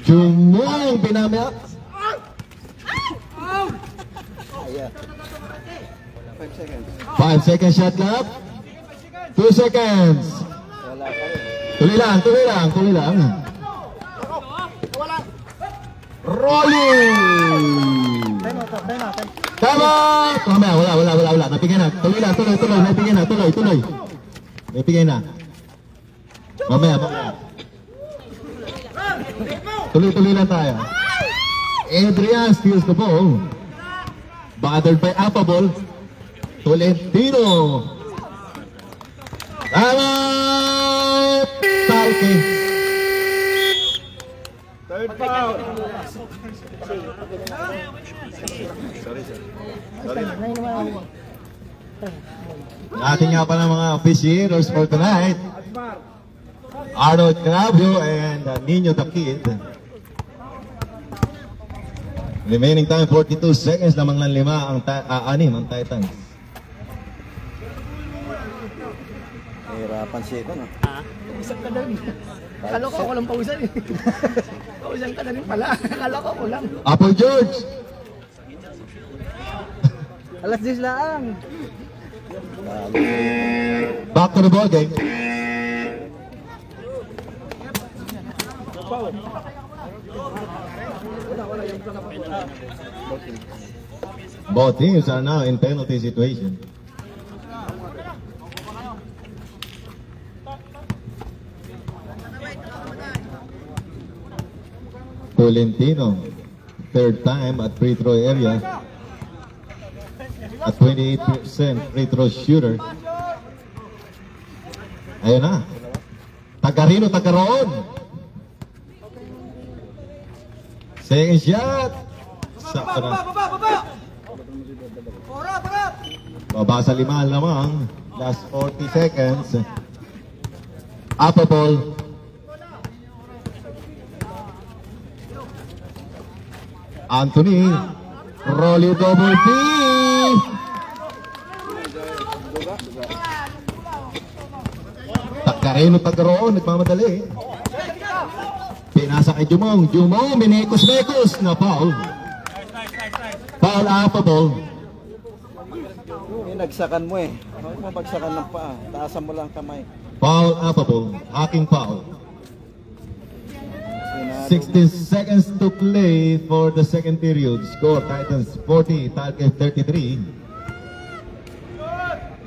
Speaker 2: Jumong pinamit.
Speaker 1: 5 seconds.
Speaker 2: 5 seconds shot clock. 2 seconds. Tuloy lang, tuloy lang, tuloy lang. Rolling! Tama! Mamaya, wala. Napigay na. Tuloy lang, tuloy. Napigay na, tuloy. Napigay na. Mamaya. Tuloy lang tayo. Adrian steals the ball. Bothered by Apable. Tolentino. Tama! Talke.
Speaker 1: Third foul.
Speaker 2: Ating nga pala mga officiators for tonight. Arnold Cravio and Nino the Kid. Remaining time 42 seconds lamang ng 6 ang Titans.
Speaker 1: Hirapan siya ito, no?
Speaker 3: Isang ka na rin. Kala ko walang pausan eh. Pausan ka na rin pala. Kala ko lang.
Speaker 2: Apple George.
Speaker 3: Alas 10 lang.
Speaker 2: Back to the ball game. Both teams are now in penalty situation. Tolentino, third time at free throw area. At 28% free throw shooter. Ayun na. Tagarino, tagaroon. Second shot. Sakto na. Baba sa 5 lamang. Last 40 seconds. Upper ball. Anthony. Rolly double P. Takareno tagaroon. Nagmamadali. Pinasa kay Jumong. Jumong. Minekos-mekos na foul. Foul upper ball.
Speaker 1: Nagsakan mo eh. Huwag mo bagsakan ng paa. Taasan mo lang kamay.
Speaker 2: Foul upper ball. Hacking foul. 16 seconds to play for the second period. Score Titans 40, Talke 33.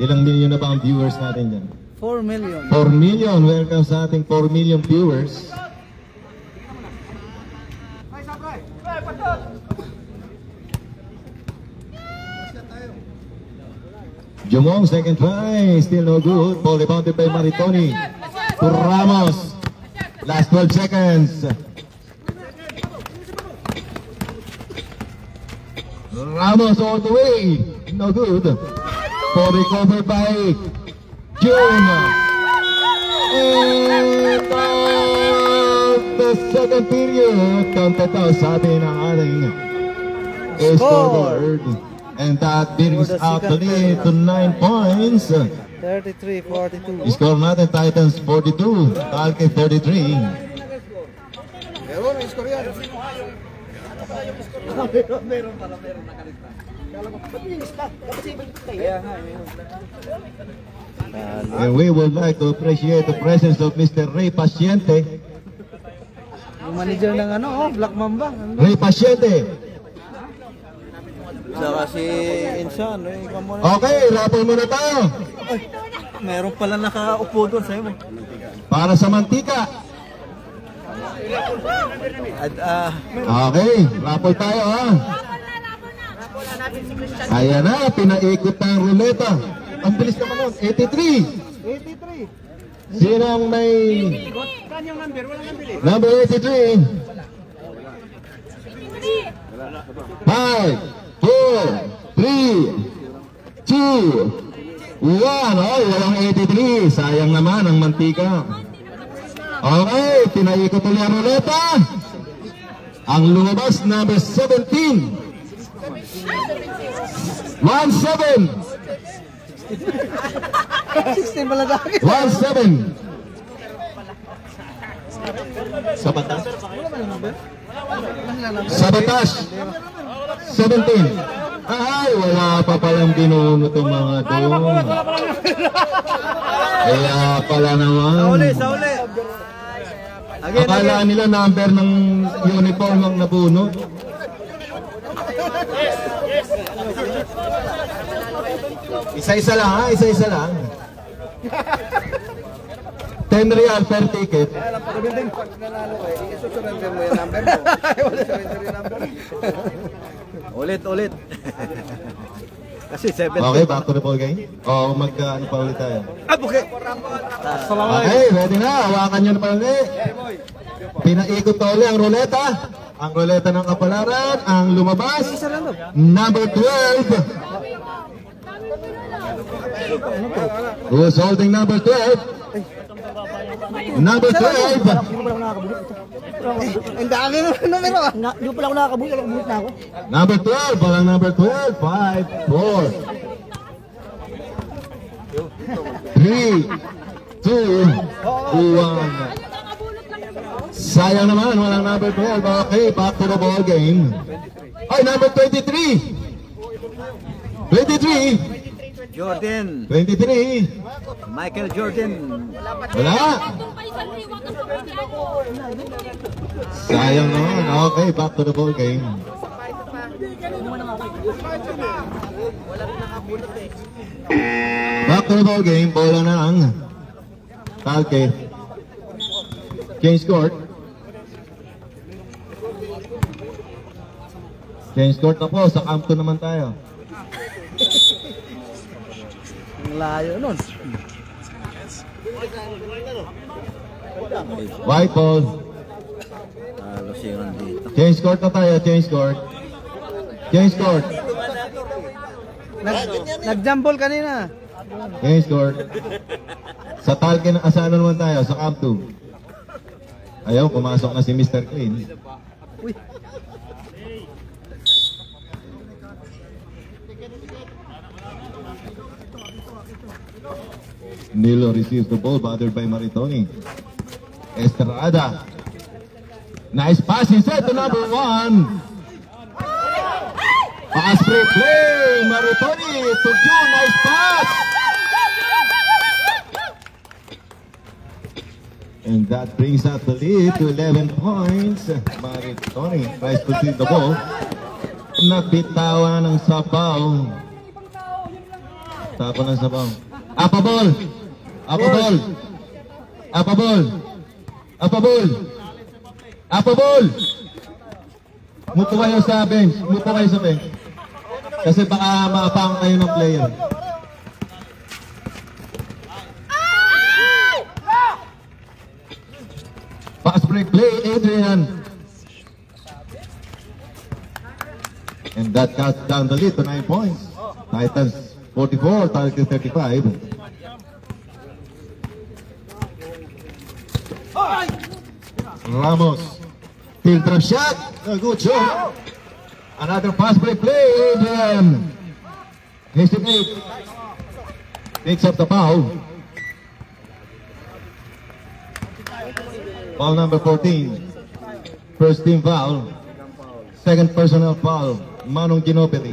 Speaker 2: Ilang million na ba ang viewers natin dyan?
Speaker 1: 4 million.
Speaker 2: 4 million. Welcome sa ating 4 million viewers. Jumong, second try. Still no good. Ball rebounded by Maritoni. To Ramos. Last 12 seconds. Ramos all the way. No good. Ball recovered by June. And the second period. Counted out sa atin ang ating scoreboard. And that brings out the lead to 9 points.
Speaker 1: 33-42.
Speaker 2: Score natin Titans 42, Talke 33.
Speaker 1: Meron, score yan. Meron nakalista. Kaya nga,
Speaker 2: And we would like to appreciate the presence of Mr. Ray Paciente.
Speaker 1: yung manager ng Black Mamba.
Speaker 2: Ray Paciente.
Speaker 1: Saka si Insan.
Speaker 2: Okay, rapol muna tayo.
Speaker 1: Meron pala nakaupo doon sa'yo mo.
Speaker 2: Para sa mantika.
Speaker 1: At,
Speaker 2: Okay, rapol tayo ha. Ayan na, pinaikot na ang ruleta. Ang bilis naman nun, 83.
Speaker 1: 83.
Speaker 2: Sino ang may... Number 83. 5, 4, 3, 2, 1. Ay, walang 83. Sayang naman ang mantika. Okay, pinaikot ulit ang ruleta. Ang lumabas, number 17. 1-7.
Speaker 1: 16 pala dahil.
Speaker 2: 1-7. Sabatas. Sabatas. 17. Ay, wala pa palang binuno itong mga doon. Kaya pala naman.
Speaker 1: Sauli.
Speaker 2: Akala nila number ng uniform ang nabunot. Isa-isa lang ha, isa-isa lang. 10 real per ticket.
Speaker 1: Ulit. Kasi 7.
Speaker 2: Okay, back to the ball game. O magkaano pa ulit tayo.
Speaker 1: Okay.
Speaker 2: Okay, ready na. Hawakan nyo na pa ulit. Pinaikot pa ulit ang ruleta. Ang ruleta ng kapalaran. Ang lumabas. Number 12. Who's holding number 12? Number 12.
Speaker 1: Ang dami ng numero ah.
Speaker 3: Hindi ko pala ako nakakabulit, nakakabulit na ako.
Speaker 2: Number 12. Walang number 12. 5, 4, 3, 2, 1. Sayang naman, walang number 12. Okay, back to the ball game. Ay, number 23. 23.
Speaker 1: Jordan.
Speaker 2: 23.
Speaker 1: Michael Jordan.
Speaker 2: Wala. Sayang naman. Okay, back to the ball game. Back to the ball game. Bola na lang. Talke. Change court. Change court na po. Sa camp 2 naman tayo.
Speaker 1: Ang layo nun.
Speaker 2: White ball.
Speaker 1: Lusingan dito.
Speaker 2: Change court na tayo. Change court. Change court.
Speaker 1: Nag-jumble kanina.
Speaker 2: Okay, score. Sa Talke, sa ano naman tayo? Sa Camp 2. Ayaw, pumasok na si Mr. Clean. Nilo receives the ball, bothered by Maritoni. Estrada. Nice pass inside to number 1. Pass free play. Maritoni to June. Nice pass. And that brings out the lead to 11 points. Maritoni tries to shoot the ball. Nabitawan ng sabaw. Tapo ng sabaw. Apabol! Apabol! Apabol! Apabol! Apabol! Mupo kayo sa bench. Mupo kayo sa bench. Kasi baka maapang kayo ng player. Pass break play, Adrian. And that cuts down the lead to 9 points. Titans 44, Talke 35. Ramos. Field trap shot. A good shot. Another pass break play. Adrian. Hesitate. Picks up the foul. Foul number 14. First team foul. Second personal foul. Manong Ginopeti.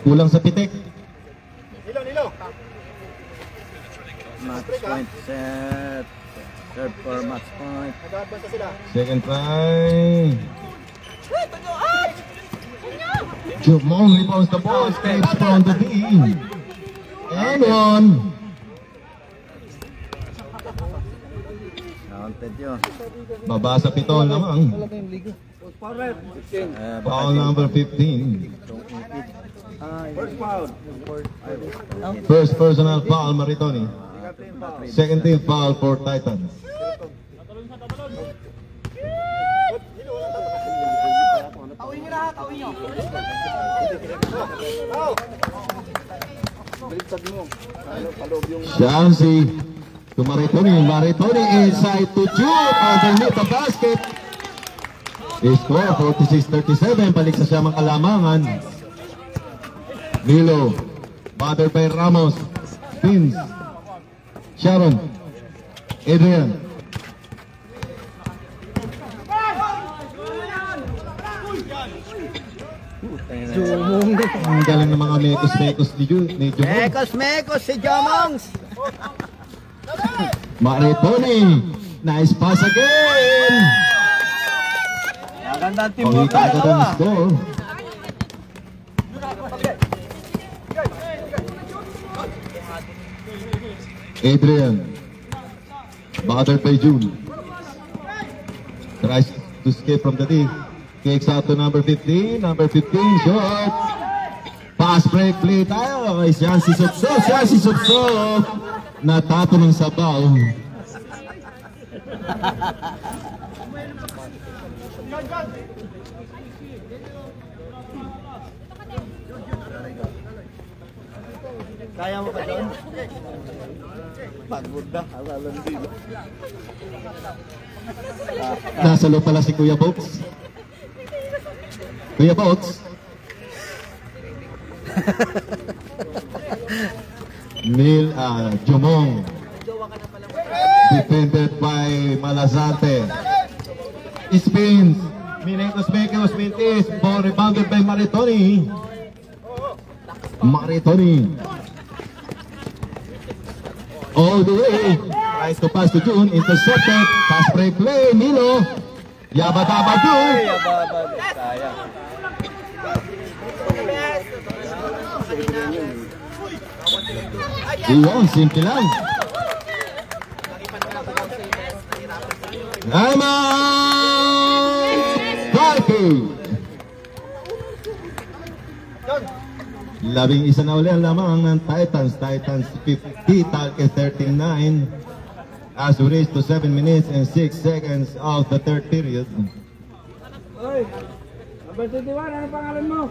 Speaker 2: Kulang sa pitik.
Speaker 1: Match point set. Third for match point.
Speaker 2: Second try. Jumong rebounds the ball. Steps from the D. And on.
Speaker 1: Counted yun.
Speaker 2: Baba sa pitol lamang. Foul number 15.
Speaker 1: First foul.
Speaker 2: First personal foul, Maritoni. Second team foul for Titans. Shansi to Maritoni. Maritoni inside to Jude underneath the basket. Score 46-37. Balik sa siyamang kalamangan. Nilo, bothered by Ramos, Vince, Sharon, Adrian. Ang galing ng mga mekos-mekos ni Jumong.
Speaker 3: Mekos si Jomongs.
Speaker 2: Maritoni, nice pass again.
Speaker 1: Magandang teamwork
Speaker 2: Pangita agad ang score. Adrian, bothered by June, tries to escape from the D. Kicks out to number 15. Number 15 shot. Pass break play tayo kay Shansi Subsob. Shansi Subsob natato ng sabaw.
Speaker 1: Kaya mo ka doon? Pagod na. Alalan dito.
Speaker 2: Nasa loob pala si Kuya Box. Kuya Box. Jumong. Defended by Malazante. Spins. Minekos Mintis. Ball rebounded by Maritoni. Maritoni. All the way. Tries to pass to June. Intercepted. Pass break play. Nilo. Yabadabadu.
Speaker 1: Sayang.
Speaker 2: Iyon, simple lang. Diamond Party. 11 na uli ang lamang ng Titans. Titans 50, Talke 39. as we reach to 7 minutes and 6 seconds of the third period.
Speaker 5: Oy, number 21, ano pangalan mo?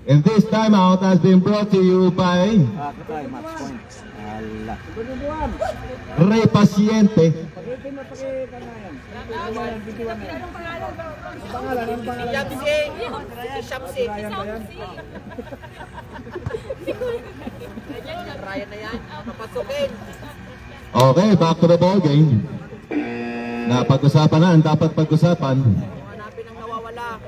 Speaker 2: And this timeout has been brought to you by
Speaker 1: Patay, match point. Ala.
Speaker 5: Number 21.
Speaker 2: Ray Paciente.
Speaker 5: Pakitin mo, pakikanayan. 21 na yan. Ano pangalan? Ano pangalan?
Speaker 3: Shamsi. Shamsi.
Speaker 5: Ryan ba yan?
Speaker 3: Ryan na yan. Papasukin.
Speaker 2: Okay, back to the ball game. Napag-usapan na ang dapat pag-usapan.
Speaker 3: Hanapin ang nawawala.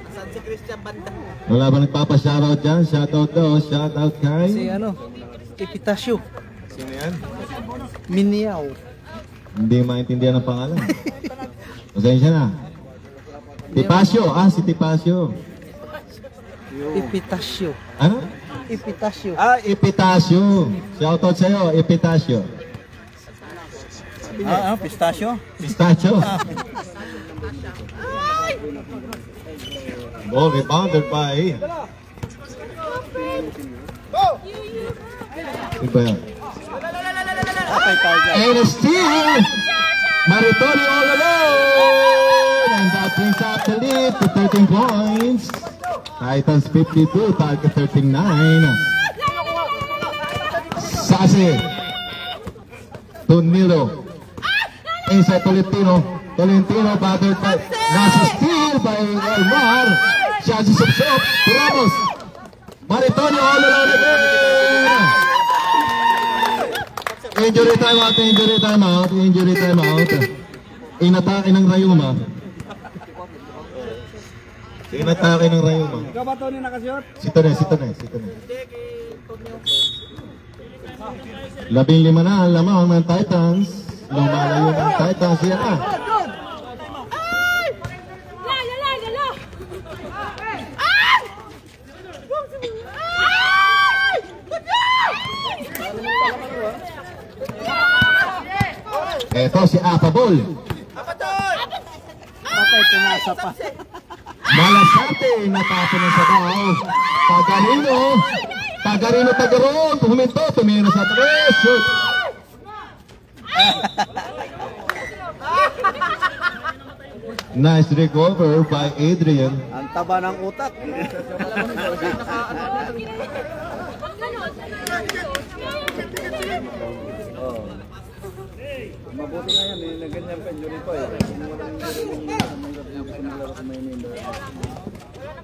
Speaker 3: Saan si Christian Banda?
Speaker 2: Wala ba nagpapa-shoutout dyan? Shoutout daw, shoutout kay...
Speaker 3: Epitasyo.
Speaker 2: Sino yan?
Speaker 3: Miniaw.
Speaker 2: Hindi maintindihan ang pangalan. Pasensya na. Tipasyo, si Tipasyo.
Speaker 3: Epitasyo.
Speaker 2: Ano?
Speaker 3: Epitasyo.
Speaker 2: Epitasyo. Shoutout sa'yo, Epitasyo.
Speaker 1: Pistachio?
Speaker 2: Pistachio. Ball rebounded by... Ano ba yan? And a steal! Maritoli all alone! And that brings up the lead to 13 points. Titans 52, Target 39. Sase. Tunilo. Inside Tolentino. Tolentino battered by... Nasa steal by Elmar. Chances of shot. Ramos. Maritoli all alone again! Injury timeout, injury timeout, injury timeout. Inatake ng Rayuma. Inatake ng Rayuma.
Speaker 5: Ikaw ba, Tony, nakasyot?
Speaker 2: Si Tones. 15 na ang lamang ng Titans. Lumalayo ng Titans. Yan na. Ito si Apabol. Malasate, natapon ng sabaw. Tagarino, huminto, tumino sa tres. Shoot. Nice recover by Adrian.
Speaker 1: Ang taba ng utak.
Speaker 4: Mabuti nga yan, na ganyan pa, injury pa eh.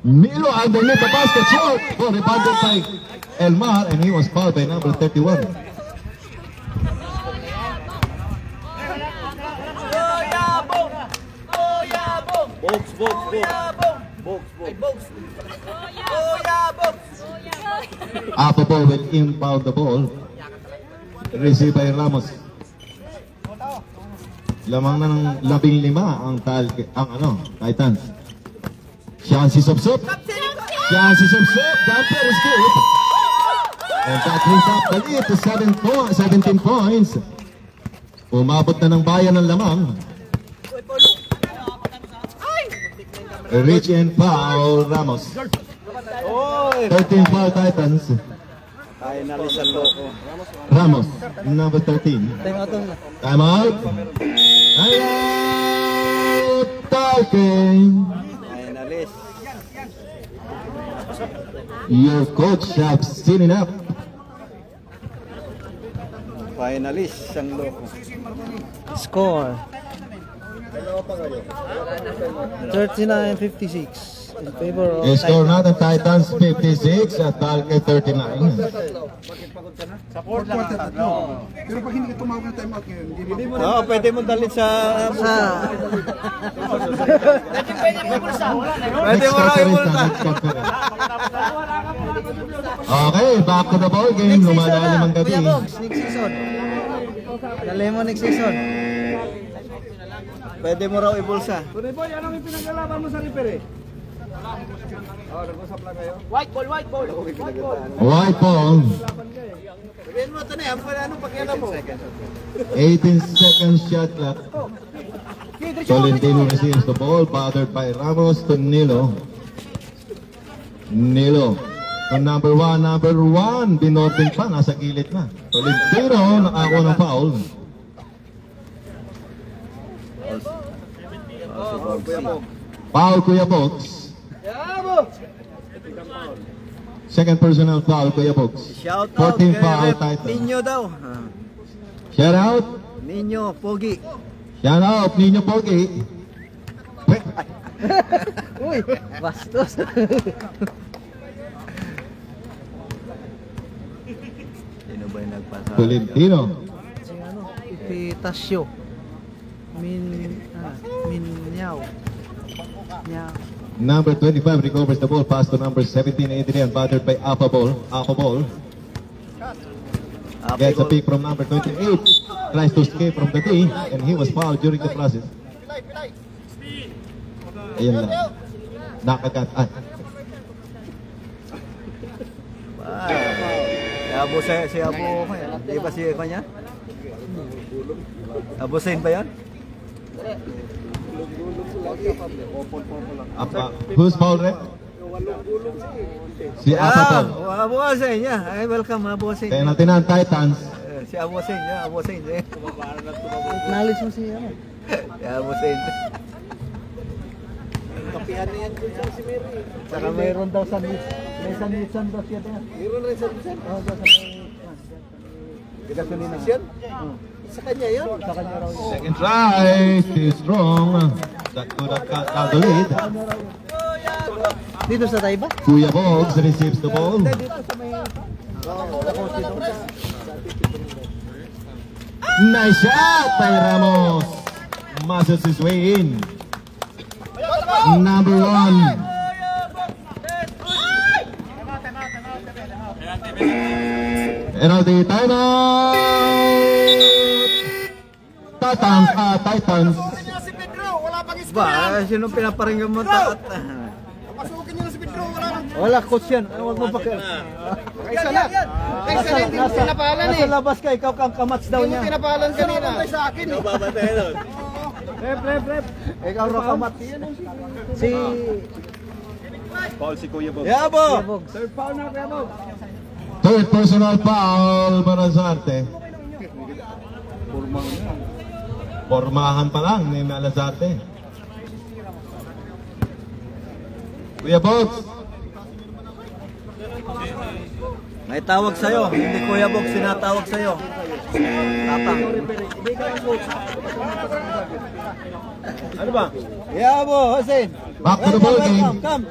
Speaker 2: Milo underneath the basket shot. Oh, rebounded by Elmar and he was fouled by number 31. Apple will inbound the ball. Received by Ramos. Lamang na ng 15 ang Titans. Chances of soup. Jumper is good. And that brings up the lead to 17 points. Umabot na ng bayan ng lamang. Reach and foul Ramos. 13 foul Titans.
Speaker 1: Ay, nalisan loko.
Speaker 2: Ramos, number 13. Time out. Talking.
Speaker 1: Ay, nalis.
Speaker 2: Your coach have seen enough.
Speaker 1: Finalist, ang loko.
Speaker 3: Score 39-56 in favor of
Speaker 2: Score natin Titans 56 at Talke 39.
Speaker 4: Pero pag hindi ka tumawag ng timeout ngayon, hindi mo
Speaker 1: Oo, pwede mo dalit sa... Pwede mo lang imulta.
Speaker 2: Okay, back to the ball game. Lumalalim ang gabi.
Speaker 3: next season. Dali mo next season.
Speaker 1: Pwede mo raw ibulsa.
Speaker 5: Tony Boy, anong yung pinaglalaban mo sa referee? Nag-usap lang kayo?
Speaker 3: White ball.
Speaker 2: White ball.
Speaker 1: Sabihin mo, Tony, anong pakialam mo?
Speaker 2: 18 seconds shot clock. Tolentino receives the ball, bothered by Ramos to Nilo. Ang number one, Binordin pa, nasa gilid na. Tolentino, nakakuha ng foul. Foul, Kuya Box. Second personal foul, Kuya Box.
Speaker 1: Shout out
Speaker 2: 14
Speaker 1: kay
Speaker 2: foul,
Speaker 1: Rep
Speaker 2: title.
Speaker 1: Ninyo daw.
Speaker 2: Shout out.
Speaker 1: Ninyo, Pogi.
Speaker 2: Shout out, Ninyo Pogi.
Speaker 3: Uy, bastos.
Speaker 1: Sino ba yung nagpasa?
Speaker 2: Tolentino.
Speaker 3: Si ano, Ipitasyo. Minyaw. Nyaw.
Speaker 2: Number 25 recovers the ball, pass to number 17, Adrian, bothered by Alpha Ball. Gets a pick from number 28, tries to escape from the D, and he was fouled during the process. Ayun lang. Nakagat.
Speaker 1: Si Abu, di ba si kanya? Abu Sain ba yan?
Speaker 2: Who's foul, Rep? Si Alpha Ball.
Speaker 1: Abu Sain niya. Ay, welcome Abu Sain.
Speaker 2: Penalty ng Titans.
Speaker 1: Si Abu Sain niya, Abu Sain niya.
Speaker 3: Acknowledge mo si ano.
Speaker 1: Si Abu Sain.
Speaker 3: Saka mayroon daw may sandisan daw siya din. Mayroon rin sandisan? Oo, daw sa may gasolina. Sa kanya yun? Sa kanya raw yun.
Speaker 2: Second try, still strong. That could have got out the lead.
Speaker 3: Dito sa Taiba?
Speaker 2: Kuya Bogs receives the ball. Nice shot by Ramos. Muscles his way in. Number one. Penalty timeout. Titans.
Speaker 1: Ba, sino pinaparinggan mo taat?
Speaker 3: Wala, coach yan. Huwag mo pakil.
Speaker 5: Isa na. Isa na, hindi mo tinapalan eh.
Speaker 3: Nasa labas ka, ikaw kang kamats daw
Speaker 5: Hindi mo
Speaker 3: niya.
Speaker 5: tinapalan kanina. Sa akin eh.
Speaker 3: Rep. Ikaw raw kamats. Si...
Speaker 4: Paul si Kuya Bob.
Speaker 1: Yabo!
Speaker 5: Third foul na kaya mo.
Speaker 2: Third personal foul para sa Arte. Pormahan pa lang ni Malazarte. Kuya Bogs.
Speaker 1: May tawag sa'yo. Hindi Kuya Bog sinatawag sa'yo. Tapang. Ano ba? Yabo, Hussein.
Speaker 2: Back to the ball game.
Speaker 1: Come.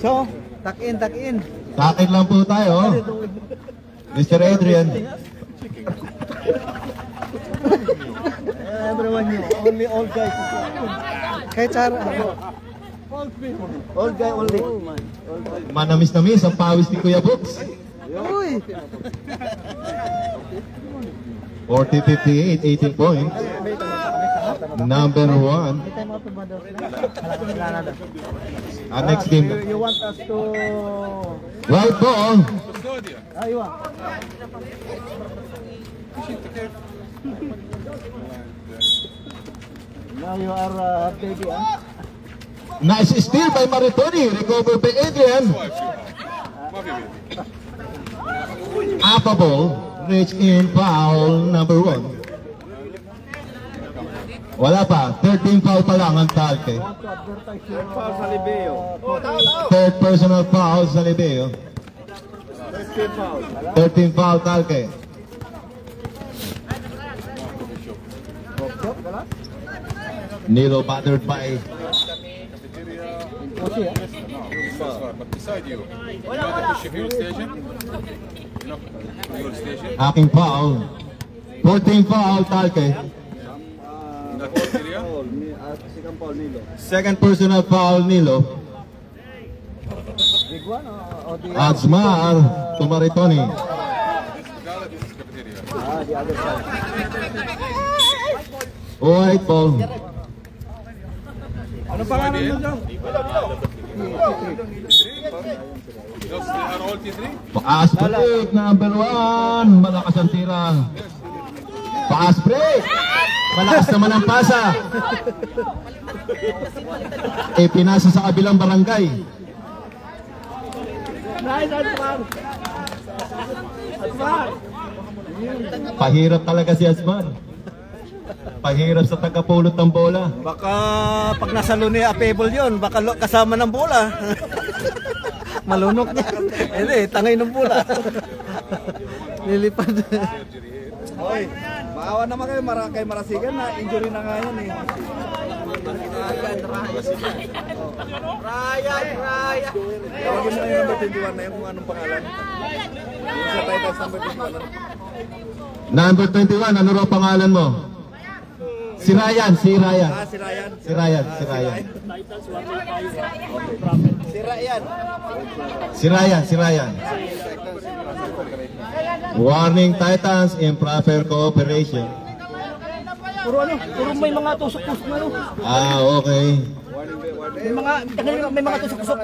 Speaker 1: So, tuck in.
Speaker 2: Takit lang po tayo. Mr. Adrian.
Speaker 1: Everyone you, only old guys.
Speaker 3: Kahit Chara.
Speaker 1: Old guy only.
Speaker 2: Manamis-namis ang pawis ni Kuya Bogs.
Speaker 3: Uy!
Speaker 2: 40-58, 18 points. Number one. Next game.
Speaker 3: You want us to...
Speaker 2: Right ball.
Speaker 3: Aywa. Now you are baby, huh?
Speaker 2: Nice steal by Maritoni. Recovered by Adrian. Affable. Reach in foul number one. Wala pa. 13 foul pa lang ang Talke.
Speaker 1: Foul sa Libeo.
Speaker 2: Third personal foul sa Libeo. 13 foul Talke. Nilo battered by
Speaker 8: But beside you, you know the push fuel station? You know fuel station?
Speaker 2: aking foul. 14 foul Talke.
Speaker 8: In that area?
Speaker 2: Second personal foul Nilo.
Speaker 3: Big one or the...
Speaker 2: Azmar to Maritoni.
Speaker 8: Gala, this is cafeteria.
Speaker 2: White ball.
Speaker 1: Ano pangalan mo dyan?
Speaker 8: Those are all T3?
Speaker 2: Paas break number one. Malakas ang tira. Paas break. Malakas naman ang pasa. Pinasa sa kabilang barangay.
Speaker 5: Nice, Asmar. Asmar.
Speaker 2: Pahirap talaga si Asman. Pahirap sa tagapulot ng bola.
Speaker 1: Baka pag nasa Luni Apable yun, baka kasama ng bola. Malunok niya. Hindi, tangay ng bola. Lilipad. Hoy, maawa naman kayo kay Marasigan na injury na nga yan eh. Ryan. Tawagin mo na yung number 21 na yun kung anong pangalan. Yung sa Titans number 21.
Speaker 2: Number 21, ano raw pangalan mo? Si Ryan.
Speaker 1: Si Ryan.
Speaker 2: Si Ryan. Warning Titans, improper cooperation.
Speaker 3: Puro may mga tusok-tusok na
Speaker 2: Okay.
Speaker 3: May mga tusok-tusok.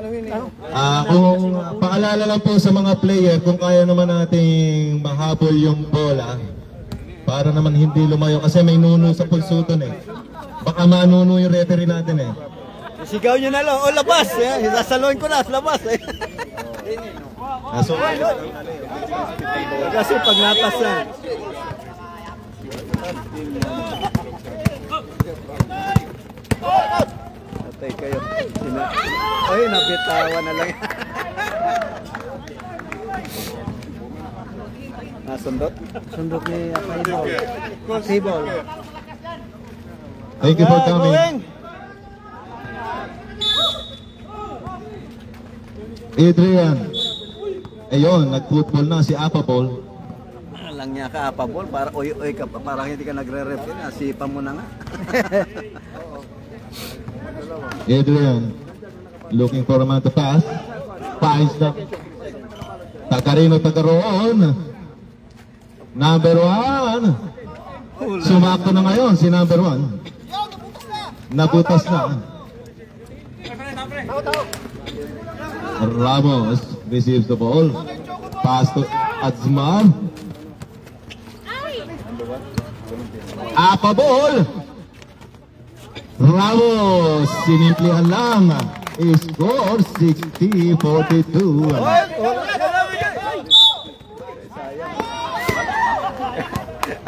Speaker 2: Kung paalala lang po sa mga player, kung kaya naman nating mahabol yung bola, para naman hindi lumayo kasi may nuno sa pulsuton eh. Baka manuno yung referee natin eh.
Speaker 1: Sigaw nyo na lang, labas! Sasaluhin ko na, labas eh. Kasi pag natas yan. Atay kayo. Ay, nabitawan na lang. Sundot? Sundot ni Table.
Speaker 2: Thank you for coming. Adrian. Ayun, nag-football na si Apapol.
Speaker 1: Lang niya ka Apapol, para oy ka pa, parang hindi ka nagre-ref din, asipa mo na nga.
Speaker 2: Adrian, looking for a man to pass. Pass na. Tagarino Tagaroon. Number 1. Sumakto na ngayon si number 1. Nabutas na. Ramos receives the ball. Pass to Azmar. Apabol. Ramos sinimplihan lang. Score 60-42.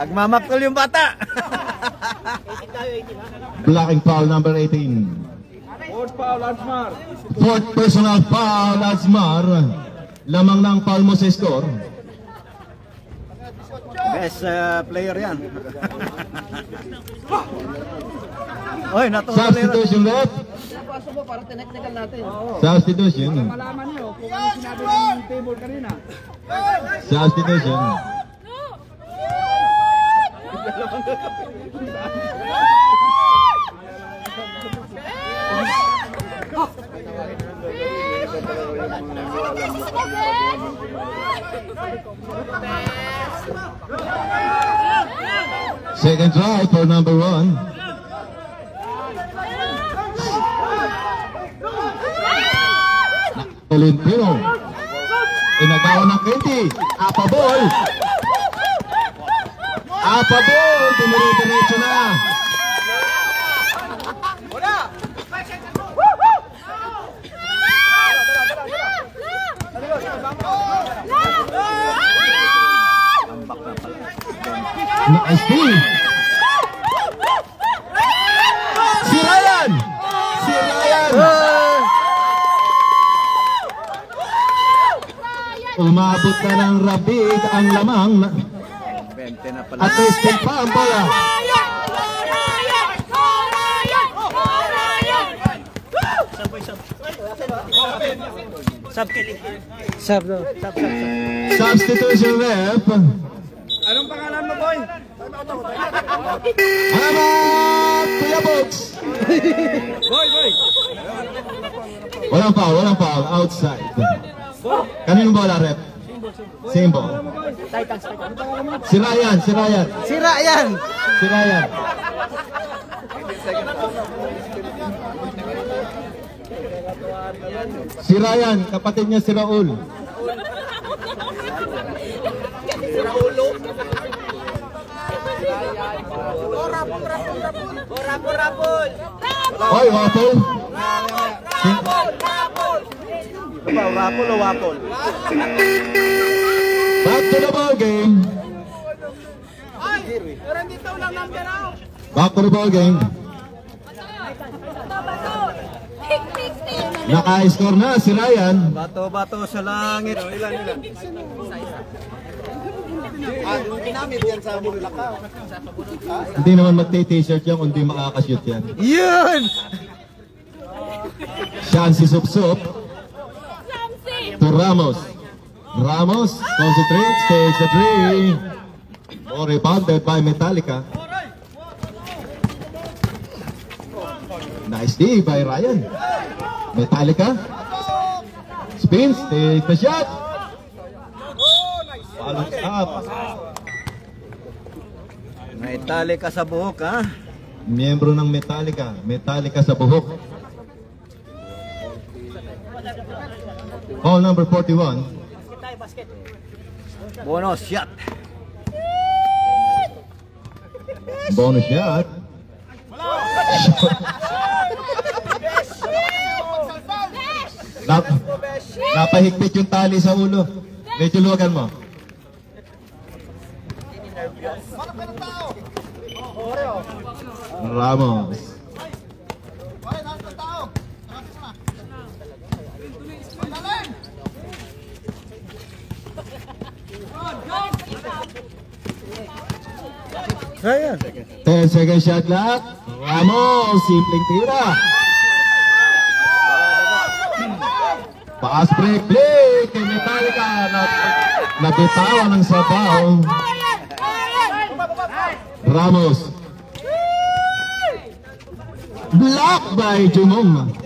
Speaker 1: Agmamaktol yung bata.
Speaker 2: Blocking foul number 18.
Speaker 5: Fourth foul, Asmar.
Speaker 2: Fourth personal foul, Azmar. Lamang ng foul mo sa score.
Speaker 1: Best player yan. Oy,
Speaker 2: Substitution left.
Speaker 3: Pasok mo para tineknikal natin.
Speaker 2: Substitution.
Speaker 5: Malaman niyo kung ano sinabi ng table kanina.
Speaker 2: Substitution. Second try for number 1. Tolentino. Inagawa ng Kenti. Apabol. Apabol. Dumire-diretso na. Nice team. Si Ryan. Umabot na ng rabig ang lamang.
Speaker 1: 20 na pala.
Speaker 2: At least pa ang bola. Substitution ref.
Speaker 5: Anong pangalan mo, boy?
Speaker 2: Alamat! Kuya Box!
Speaker 5: Boy.
Speaker 2: Walang foul. Outside. Kaninong bola, ref? Simbo. Si Ryan. Si Ryan, kapatid niya si Raul. Oy, Waffle.
Speaker 1: Ito ba, rapol o wapol?
Speaker 2: Back to the ball game. Back to the ball game. Naka-score na si Ryan.
Speaker 1: Bato-bato sa langit. Ilan? Ginamit yan sa Bulacau.
Speaker 2: Hindi naman magti-t-shirt yan kundi makakashoot yan.
Speaker 1: Yun!
Speaker 2: Shansi Sup-Sup to Ramos. Ramos concentrates, takes the three. Oh, rebounded by Metallica. Nice D by Ryan. Metallica spins, takes the shot. Follows up.
Speaker 1: Metallica sa buhok, ha?
Speaker 2: Miyembro ng Metallica. Metallica sa buhok. Ball number 41.
Speaker 1: Bonus shot.
Speaker 2: Bonus shot. Napahigpit yung tali sa ulo. Medyo luwagan mo. Ramos.
Speaker 1: Ayan.
Speaker 2: 10 second shot clock. Ramos, simpleng tira. Pass break play kay Metallica. Nabitawan ng sabaw. Ramos. Block by Jumong.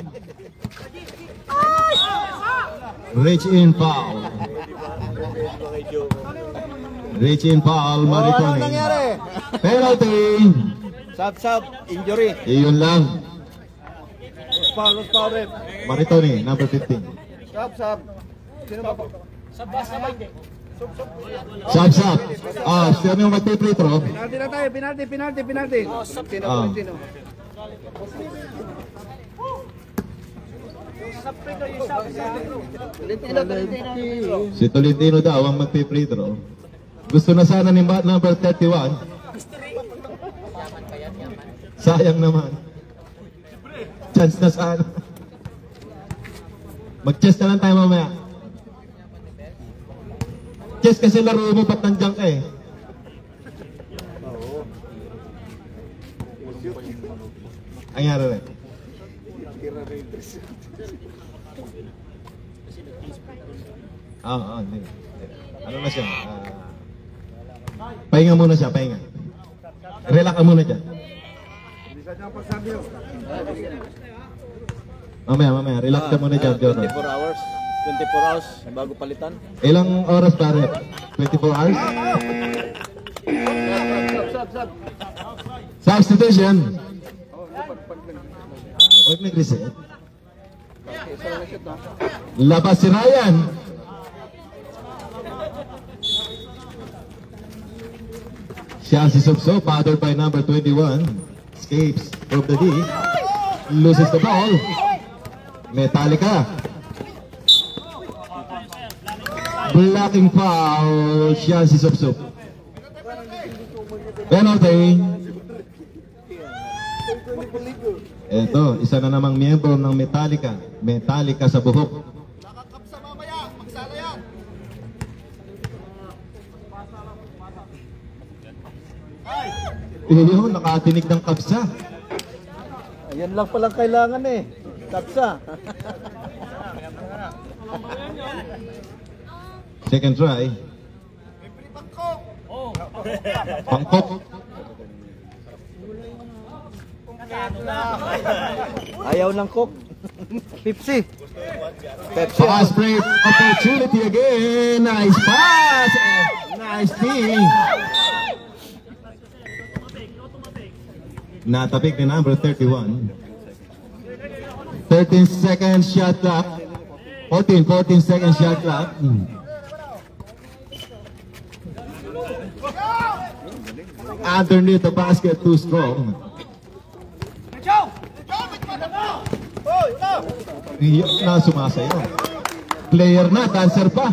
Speaker 2: Reach in foul. Reach in foul,
Speaker 1: Ano
Speaker 2: Maritoni.
Speaker 1: nangyari?
Speaker 2: Penalty.
Speaker 1: Sub, injury.
Speaker 2: Iyon lang.
Speaker 1: Foul, ref.
Speaker 2: Maritoni, number 15.
Speaker 1: Sub. Sino ba po?
Speaker 2: Sab. Sino yung mag-free throw?
Speaker 5: Penalty na tayo, penalty.
Speaker 1: Sino
Speaker 2: Ah.
Speaker 1: po? Sino?
Speaker 2: Si Tolentino daw ang mag-free throw. Gusto na sana ni number 31. Sayang naman. Chance na sana. Mag-chess na lang tayo mamaya. Chess kasi laro mo ba't nandiyan ka eh. Ang yari rin. Hindi. Ano na siya? Pahinga muna siya, pahinga. Relax ka muna dyan. Mamaya, relax ka muna dyan, Jordan.
Speaker 1: 24 hours bago palitan.
Speaker 2: Ilang oras pare? 24 hours?
Speaker 1: Sub.
Speaker 2: Substitution. Huwag nag-reset. Labas si Ryan. Siya si Subso, bothered by number 21. Escapes from the D. Loses the ball. Metallica. Blocking foul. Siya si Subso. Penalty. Ito, isa na namang miyembro ng Metallica. Metallica sa buhok. Iyo, nakatinig ng kapsa.
Speaker 1: Ayan lang palang kailangan eh. Kapsa.
Speaker 2: Second try. Pangkok.
Speaker 1: Ayaw ng cook. Pepsi.
Speaker 2: Fast break opportunity again. Nice pass. Nice thing. Natapik ni number 31. 13 second shot clock. 14 second shot clock. Underneath the basket, too strong. Iyak na sumasayo. Player na, dancer pa.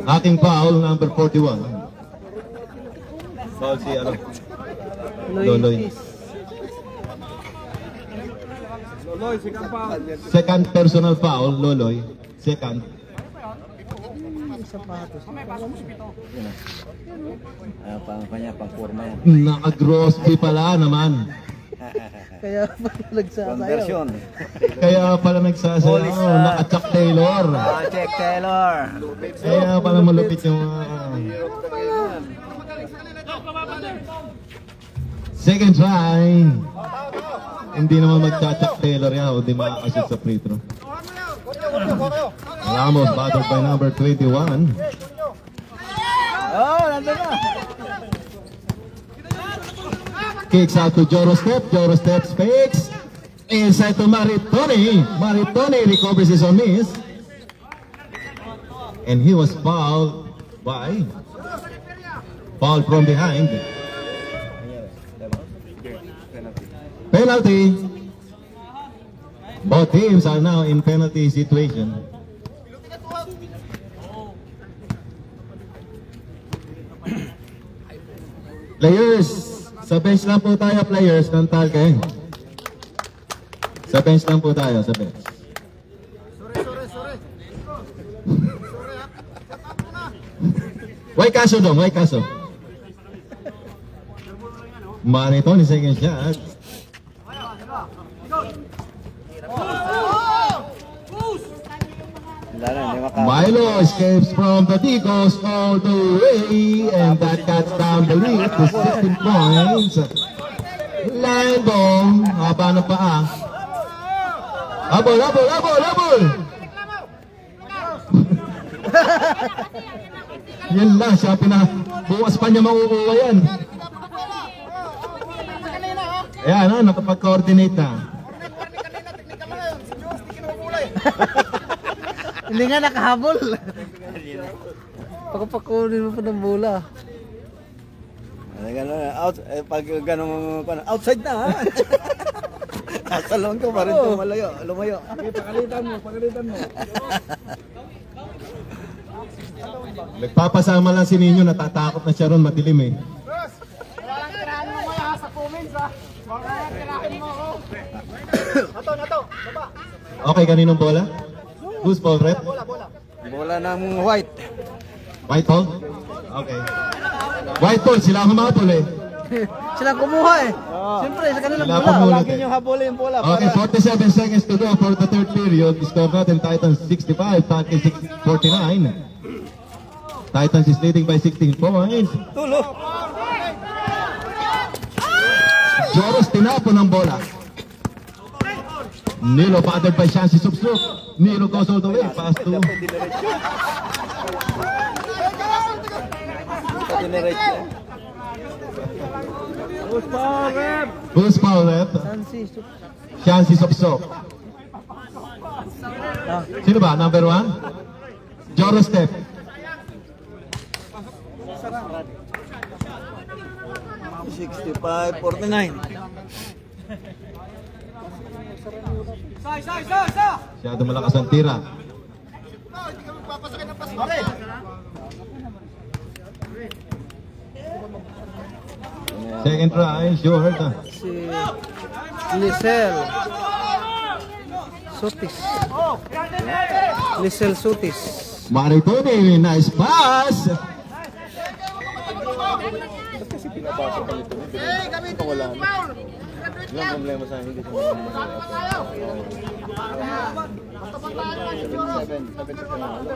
Speaker 2: Ating foul, number 41. Foul si ano? Loloy. Second personal foul, Loloy. Second.
Speaker 1: Pang kanya, pang forma yan.
Speaker 2: Naka-grossy pala naman.
Speaker 3: Kaya pala nagsasayaw.
Speaker 1: Conversion.
Speaker 2: Kaya pala nagsasayaw. Naka-Chuck Taylor.
Speaker 1: Check Taylor.
Speaker 2: Kaya pala malupit yung... Second try. Hindi naman mag-Chuck Taylor yan. O di makakashoot sa free throw. Ramos battled by number 21.
Speaker 1: Oh, nandun na.
Speaker 2: Kicks out to Joro Step. Joro Step fakes. Inside to Maritoni. Maritoni recovers his own miss. And he was fouled by... Foul from behind. Penalty. Both teams are now in penalty situation. Players, sa bench lang po tayo, players ng Talke. Sa bench lang po tayo, sa bench. Why kaso dong, why kaso? Maritoni second shot. Milo escapes from the Tigos all the way, and that cuts down the lead to 16 points. Landong, haba ng paa. Abol! Yan lang, siya bukas pa niya makukuha yan. Ayan, nakapag-coordinate na.
Speaker 3: Hindi nga nakahabol. Pagpakunin mo pa ng bola.
Speaker 1: Pag gano'n, outside na ha. Nasa lang ko pa rin lumayo.
Speaker 5: Pagalitan mo.
Speaker 2: Nagpapasama lang si Ninyo, natatakot na siya ron, madilim eh.
Speaker 5: Walang tirahan mo maya sa comments ha. Walang tirahan mo ako. Nato, baba.
Speaker 2: Okay, kaninong bola? Who's ball rep?
Speaker 1: Bola ng white.
Speaker 2: White ball? Okay. White ball, sila ang humabol eh.
Speaker 3: Sila kumuha eh. Siyempre, sa kanilang
Speaker 2: Sila
Speaker 3: bola.
Speaker 2: kumuha
Speaker 1: Lagi nyo habulin yung bola.
Speaker 2: Okay, 47 seconds to go for the third period. Score natin Titans 65, Falcons 49. Titans is leading by 16 points.
Speaker 1: Tulo.
Speaker 2: Joros tinapo ng bola. Nilo bothered by Shansi Subsuk. Nilo goes all the way. Pass to... Who's foul rep? Shansi Subsuk. Sino ba? Number 1? Joros Step.
Speaker 1: $65.49.
Speaker 2: Masyado malakas ang tira. Second try, short.
Speaker 3: Si Lisel Sutis. Lisel Sutis.
Speaker 2: Maritoni, nice pass.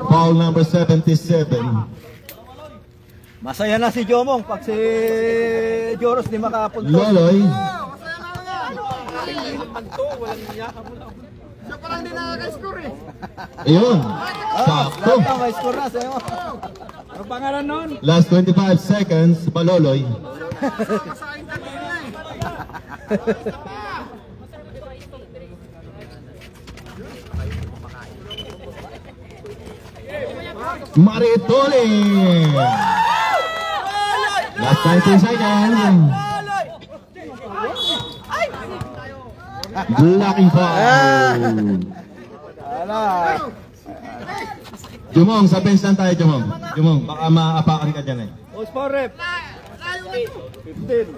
Speaker 2: Foul number 77.
Speaker 1: Masaya na si Jomong pag si Joros di makapunta.
Speaker 2: Loloy.
Speaker 5: Siya parang hindi nakaka-score eh.
Speaker 2: Ayun. Sakto.
Speaker 1: May score na sa'yo.
Speaker 5: Ano pangalan nun?
Speaker 2: Last 25 seconds, Baloloy. Maritoni. Last 19 seconds. Blocking foul. Jumong, sa bench lang tayo, Jumong. Jumong, baka maapakan ka dyan eh.
Speaker 1: Boss for rep. 15.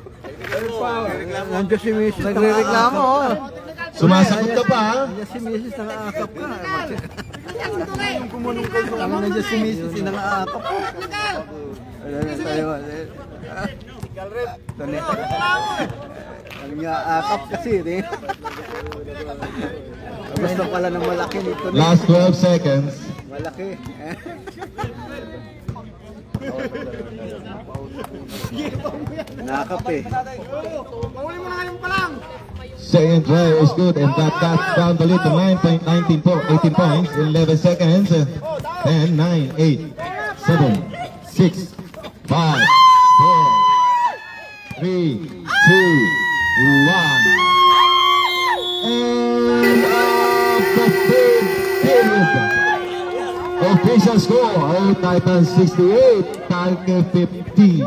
Speaker 1: Nandiyan si Mrs. Nagre-reklamo.
Speaker 2: Sumasagot ka pa, ha?
Speaker 1: Nandiyan si Mrs. Nang-aakap ka. Nandiyan si Mrs. Nang-aakap ka. Ayan tayo. Nang-aakap kasi. Gusto pala ng malaki nito.
Speaker 2: Last 12 seconds.
Speaker 1: Malaki. Nakap eh.
Speaker 2: Second try is good, and that down the lead to 9.19 18 points, 11 seconds. 10, 9, 8, 7, 6, 5, 4, 3, 2, 1. And the third period. Official score, Titan 68, Talke 50.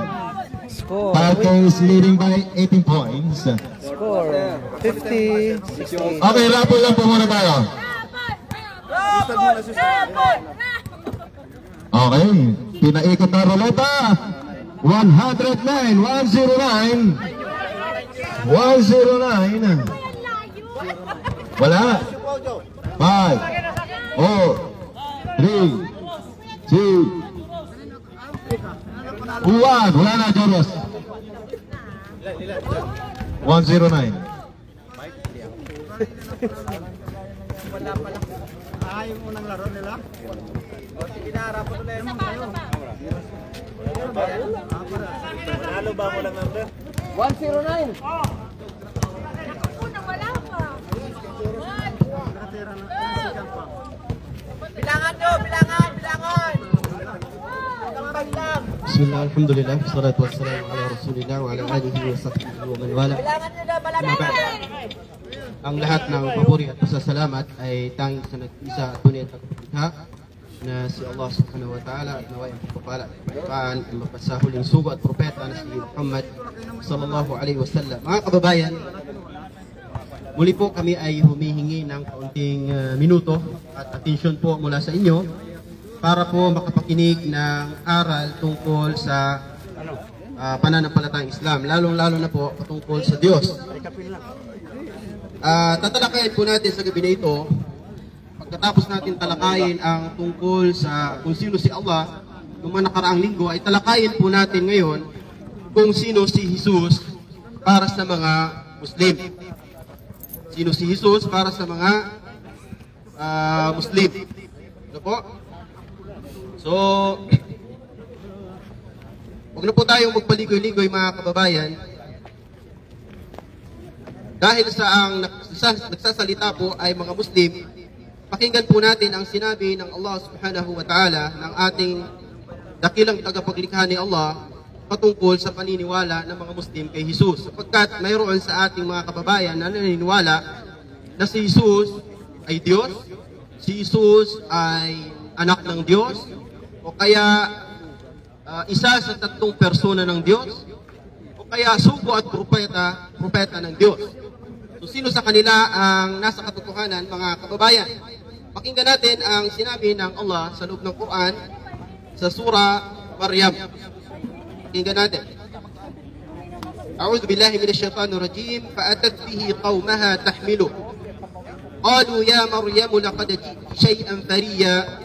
Speaker 2: Talke is leading by 18 points.
Speaker 1: Score 50, 60.
Speaker 2: Okay, rapol lang po muna tayo. Okay, pinaikot na roleta. 109, 109. 109. Wala. 5, 4, 3, 2, 1. Wala na, Joros. 109.
Speaker 1: Ayaw mo nang laro nila? O sige na, harap mo na yun. Manalo ba mo lang number? 109.
Speaker 7: Wala pa. Bilangan nyo, bilangan.
Speaker 9: Bismillah, alhamdulillah, wassalatu wassalamu ala rasulillah wa ala alihi wa sahbihi wa man wala. Ang lahat ng papuri at pasasalamat ay tanging sa nag-isa at tunay at nagpapaglikha na si Allah subhanahu wa ta'ala at naway ang pagpapala at pagpapaan ang magpasahuling sugo at propeta na si Muhammad sallallahu alaihi wasallam. Mga kababayan, muli po kami ay humihingi ng kaunting minuto at atensyon po mula sa inyo para po makapakinig ng aral tungkol sa pananampalatayang Islam, lalong-lalo na po patungkol sa Diyos. Tatalakayin po natin sa gabi na ito, pagkatapos natin talakayin ang tungkol sa kung sino si Allah, noong mga nakaraang linggo, ay talakayin po natin ngayon kung sino si Jesus para sa mga Muslim. Sino si Jesus para sa mga Muslim. Ano po? So, huwag na po tayong magpaligoy-ligoy mga kababayan. Dahil sa ang nagsasalita po ay mga Muslim, pakinggan po natin ang sinabi ng Allah subhanahu wa ta'ala ng ating dakilang tagapaglikha ni Allah patungkol sa paniniwala ng mga Muslim kay Jesus. Sapagkat mayroon sa ating mga kababayan na naniniwala na si Jesus ay Diyos, si Jesus ay anak ng Diyos, o kaya isa sa tatlong persona ng Diyos, o kaya sugo at propeta ng Diyos. So sino sa kanila ang nasa katotohanan, mga kababayan? Pakinggan natin ang sinabi ng Allah sa loob ng Quran sa surah Maryam. Pakinggan natin. A'udhu billahi minash shaitanir rajim. Fa'atat bihi qawmaha tahmilu. Qalu ya Maryam laqad ji'ti shay'an fariya.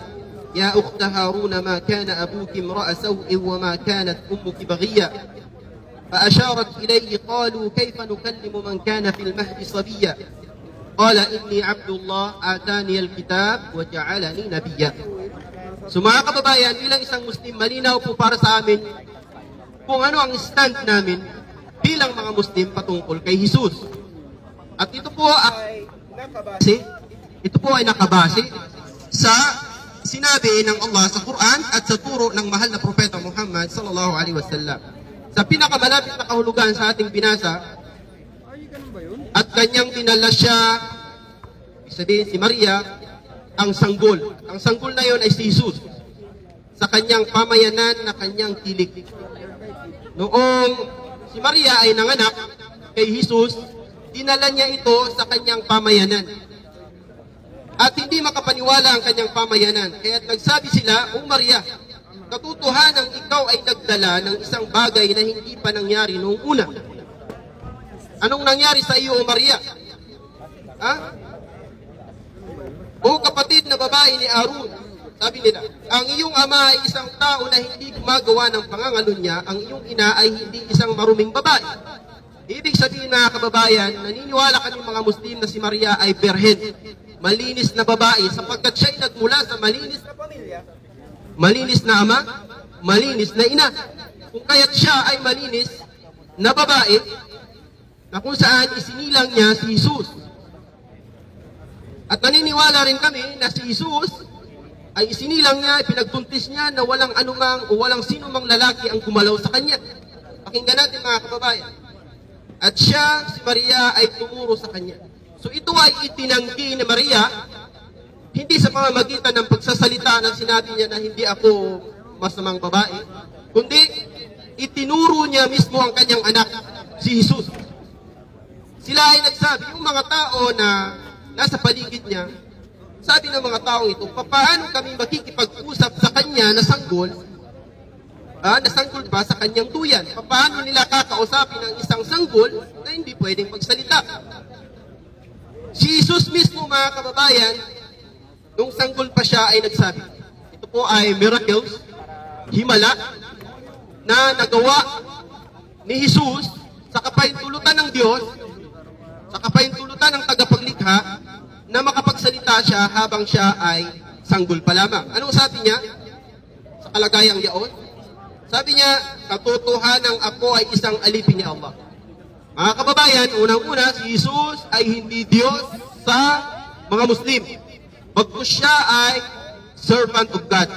Speaker 9: يا أخت هارون ما كان أبوك امرأ سوء وما كانت أمك بغيا فأشارت إليه قالوا كيف نكلم من كان في المهد صبيا قال إني عبد الله آتاني الكتاب وجعلني نبيا. So mga kababayan, bilang isang Muslim, malinaw po para sa amin kung ano ang stand namin bilang mga Muslim patungkol kay Jesus. At ito po ay nakabase sa sinabi ng Allah sa Quran at sa turo ng mahal na propeta Muhammad sallallahu alaihi wasallam. Sa pinakamalapit na kahulugan sa ating binasa, at kanyang dinala siya, sabihin si Maria, ang sanggol. Ang sanggol na yon ay si Jesus sa kanyang pamayanan na kanyang tilik. Noong si Maria ay nanganak kay Jesus, dinala niya ito sa kanyang pamayanan. At hindi makapaniwala ang kanyang pamayanan. Kaya nagsabi sila, O Maria, katotohanan ikaw ay nagdala ng isang bagay na hindi pa nangyari noong una. Anong nangyari sa iyo, O Maria? Ha? O kapatid na babae ni Aaron, sabi nila, ang iyong ama ay isang tao na hindi gumagawa ng pangangalo niya, ang iyong ina ay hindi isang maruming babae. Ibig sabihin, mga kababayan, naniniwala kami mga Muslim na si Maria ay berhen, malinis na babae, sapagkat siya ay nagmula sa malinis na pamilya, malinis na ama, malinis na ina. Kung kaya't siya ay malinis na babae, na kung saan isinilang niya si Jesus. At naniniwala rin kami na si Jesus ay isinilang niya, pinagtuntis niya na walang anumang o walang sinumang lalaki ang gumalaw sa kanya. Pakinggan natin mga kababayan. At siya, si Maria, ay tumuro sa kanya. So ito ay itinanggi ni Maria, hindi sa pamamagitan ng pagsasalita na sinabi niya na hindi ako masamang babae, kundi itinuro niya mismo ang kanyang anak, si Jesus. Sila ay nagsabi, yung mga tao na nasa paligid niya, sabi ng mga tao ito, paano kami makikipag-usap sa kanya na sanggol pa sa kanyang duyan? Paano nila kakausapin ang isang sanggol na hindi pwedeng magsalita? Si Jesus mismo, mga kababayan, nung sanggol pa siya ay nagsabi, ito po ay miracles, himala, na nagawa ni Jesus sa kapahintulutan ng Diyos, sa kapahintulutan ng tagapaglikha, na makapagsalita siya habang siya ay sanggol pa lamang. Anong sabi niya sa kalagayang yaon? Sabi niya, katotohanan ako ay isang alipin ni Allah. Mga kababayan, unang-una, si Jesus ay hindi Diyos sa mga Muslim. Bagkus siya ay servant of God.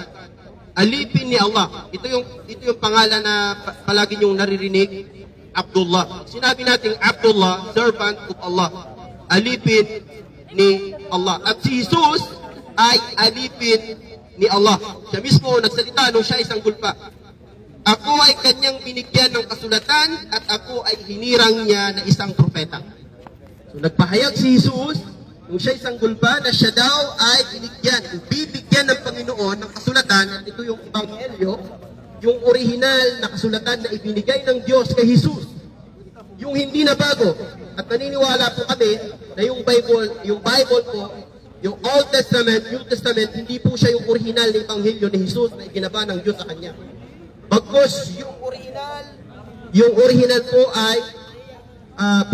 Speaker 9: Alipin ni Allah. Ito yung pangalan na palagi niyong naririnig, Abdullah. Sinabi natin Abdullah, servant of Allah. Alipin ni Allah. At si Jesus ay alipin ni Allah. Siya mismo nagsalita nung siya isang gulpa. Ako ay kanyang binigyan ng kasulatan at ako ay hinirang niya na isang propeta. So nagpahayag si Jesus nung siya isang gulpa na siya daw ay bibigyan ng Panginoon ng kasulatan, at ito yung Ebanghelyo, yung original na kasulatan na ibinigay ng Diyos kay Jesus. Yung hindi na bago. At naniniwala po kami na yung Bible po, yung Old Testament, New Testament, hindi po siya yung original na Ebanghelyo ni Jesus na iginaba ng Diyos sa Kanya. Bagkus, yung original po ay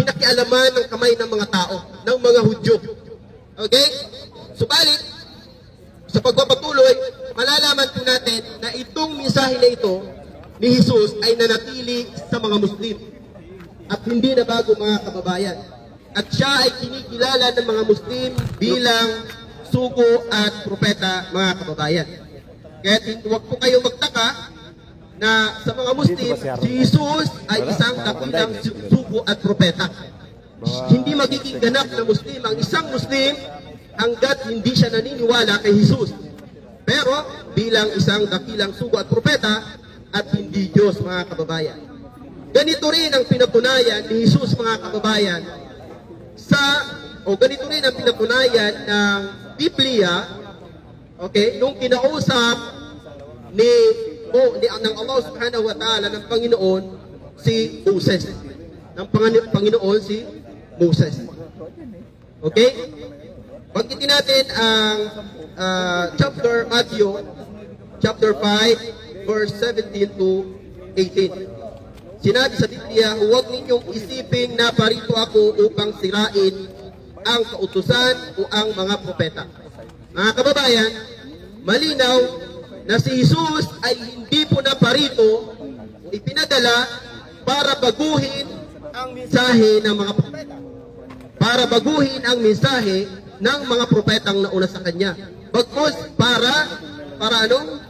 Speaker 9: pinakialaman ng kamay ng mga tao, ng mga Hudyo. Okay? Subalit, sa pagpapatuloy, malalaman po natin na itong mensahe na ito ni Jesus ay nanatili sa mga Muslim. At hindi na bago, mga kababayan. At siya ay kinikilala ng mga Muslim bilang sugo at propeta, mga kababayan. Kaya huwag po kayo magtaka na sa mga Muslim, si Jesus ay isang dakilang sugo at propeta. Hindi magiging ganap na Muslim ang isang Muslim hanggat hindi siya naniniwala kay Jesus. Pero bilang isang dakilang sugo at propeta at hindi Diyos, mga kababayan. Ganito rin ang pinatunayan ni Jesus, mga kababayan, ganito rin ang pinatunayan ng Biblia, okay, nung kinausap ng Allah subhanahu wa ta'ala ng Panginoon si Moses. Ng Panginoon si Moses. Okay? Banggitin natin ang chapter Matthew, chapter 5, verse 17 to 18. Sinabi sa Biblia, huwag ninyong isiping na parito ako upang sirain ang kautusan o ang mga propeta. Mga kababayan, malinaw na si Jesus ay hindi po na parito o ipinadala para baguhin ang mensahe ng mga propeta. Para baguhin ang mensahe ng mga propetang nauna sa kanya. Bagkus para ano?